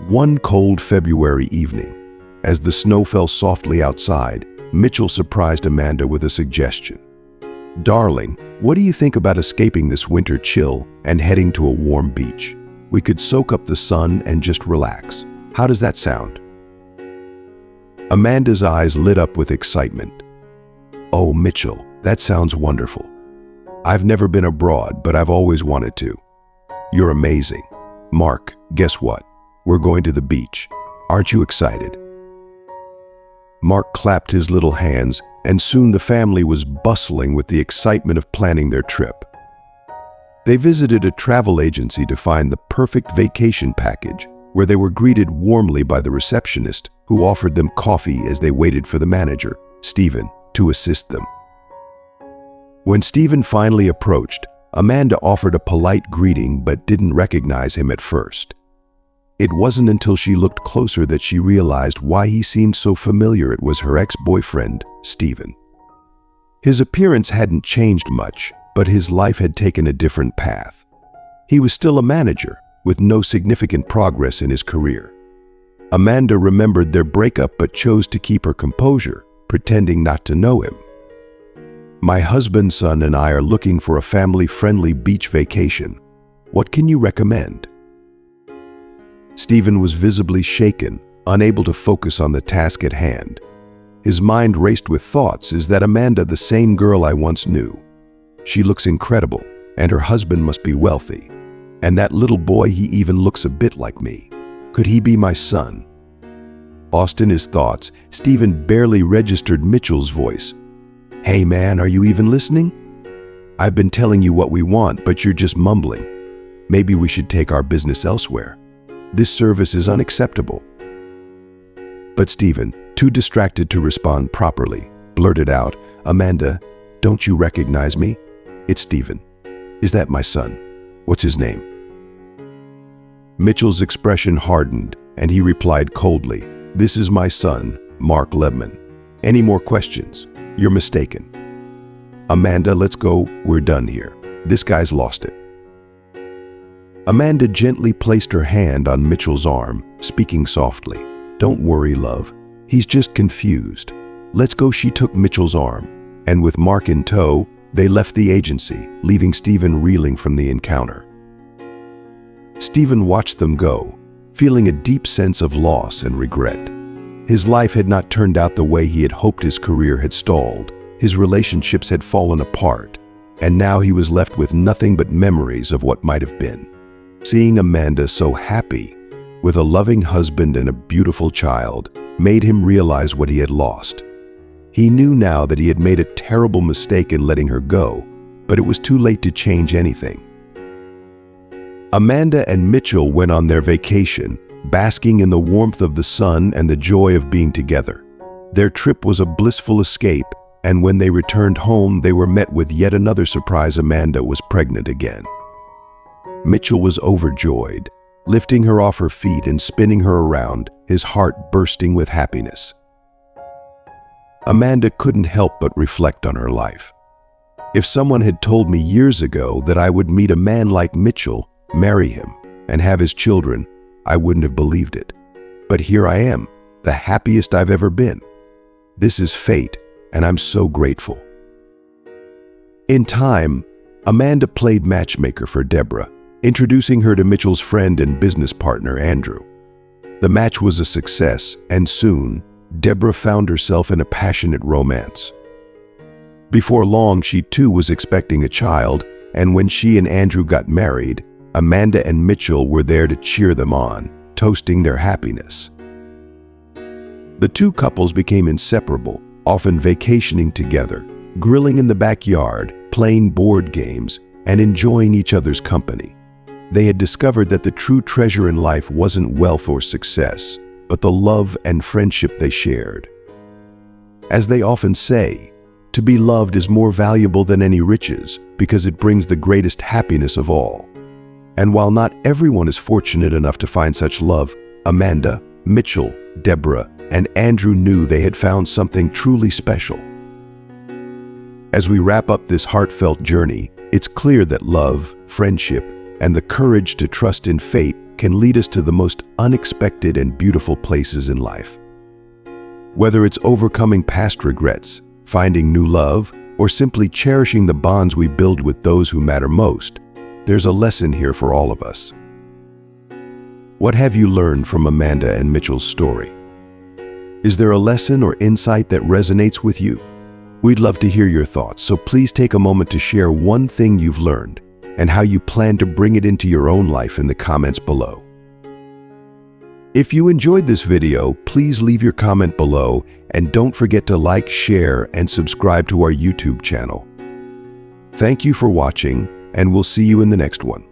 One cold February evening, as the snow fell softly outside, Mitchell surprised Amanda with a suggestion. "Darling, what do you think about escaping this winter chill and heading to a warm beach? We could soak up the sun and just relax. How does that sound?" Amanda's eyes lit up with excitement. "Oh, Mitchell, that sounds wonderful. I've never been abroad, but I've always wanted to. You're amazing. Mark, guess what? We're going to the beach. Aren't you excited?" Mark clapped his little hands, and soon the family was bustling with the excitement of planning their trip. They visited a travel agency to find the perfect vacation package, where they were greeted warmly by the receptionist, who offered them coffee as they waited for the manager, Stephen, to assist them. When Stephen finally approached, Amanda offered a polite greeting but didn't recognize him at first. It wasn't until she looked closer that she realized why he seemed so familiar. It was her ex-boyfriend, Stephen. His appearance hadn't changed much, but his life had taken a different path. He was still a manager, with no significant progress in his career. Amanda remembered their breakup but chose to keep her composure, pretending not to know him. "My husband, son, and I are looking for a family-friendly beach vacation. What can you recommend?" Stephen was visibly shaken, unable to focus on the task at hand. His mind raced with thoughts. Is that Amanda the same girl I once knew? She looks incredible, and her husband must be wealthy. And that little boy, he even looks a bit like me. Could he be my son? Lost in his thoughts, Stephen barely registered Mitchell's voice. "Hey man, are you even listening? I've been telling you what we want, but you're just mumbling. Maybe we should take our business elsewhere. This service is unacceptable." But Stephen, too distracted to respond properly, blurted out, "Amanda, don't you recognize me? It's Stephen. Is that my son? What's his name?" Mitchell's expression hardened, and he replied coldly, "This is my son, Mark Lebman. Any more questions? You're mistaken. Amanda, let's go. We're done here. This guy's lost it." Amanda gently placed her hand on Mitchell's arm, speaking softly. "Don't worry, love. He's just confused. Let's go." She took Mitchell's arm, and with Mark in tow, they left the agency, leaving Stephen reeling from the encounter. Stephen watched them go, feeling a deep sense of loss and regret. His life had not turned out the way he had hoped. His career had stalled, his relationships had fallen apart, and now he was left with nothing but memories of what might have been. Seeing Amanda so happy, with a loving husband and a beautiful child, made him realize what he had lost. He knew now that he had made a terrible mistake in letting her go, but it was too late to change anything. Amanda and Mitchell went on their vacation, basking in the warmth of the sun and the joy of being together. Their trip was a blissful escape, and when they returned home, they were met with yet another surprise. Amanda was pregnant again. Mitchell was overjoyed, lifting her off her feet and spinning her around, his heart bursting with happiness. Amanda couldn't help but reflect on her life. If someone had told me years ago that I would meet a man like Mitchell, marry him, and have his children, I wouldn't have believed it. But here I am, the happiest I've ever been. This is fate, and I'm so grateful. In time, Amanda played matchmaker for Deborah, introducing her to Mitchell's friend and business partner, Andrew. The match was a success, and soon, Deborah found herself in a passionate romance. Before long, she too was expecting a child, and when she and Andrew got married, Amanda and Mitchell were there to cheer them on, toasting their happiness. The two couples became inseparable, often vacationing together, grilling in the backyard, playing board games, and enjoying each other's company. They had discovered that the true treasure in life wasn't wealth or success, but the love and friendship they shared. As they often say, to be loved is more valuable than any riches because it brings the greatest happiness of all. And while not everyone is fortunate enough to find such love, Amanda, Mitchell, Deborah, and Andrew knew they had found something truly special. As we wrap up this heartfelt journey, it's clear that love, friendship, and the courage to trust in fate can lead us to the most unexpected and beautiful places in life. Whether it's overcoming past regrets, finding new love, or simply cherishing the bonds we build with those who matter most, there's a lesson here for all of us. What have you learned from Amanda and Mitchell's story? Is there a lesson or insight that resonates with you? We'd love to hear your thoughts, so please take a moment to share one thing you've learned and how you plan to bring it into your own life in the comments below. If you enjoyed this video, please leave your comment below and don't forget to like, share, and subscribe to our YouTube channel. Thank you for watching, and we'll see you in the next one.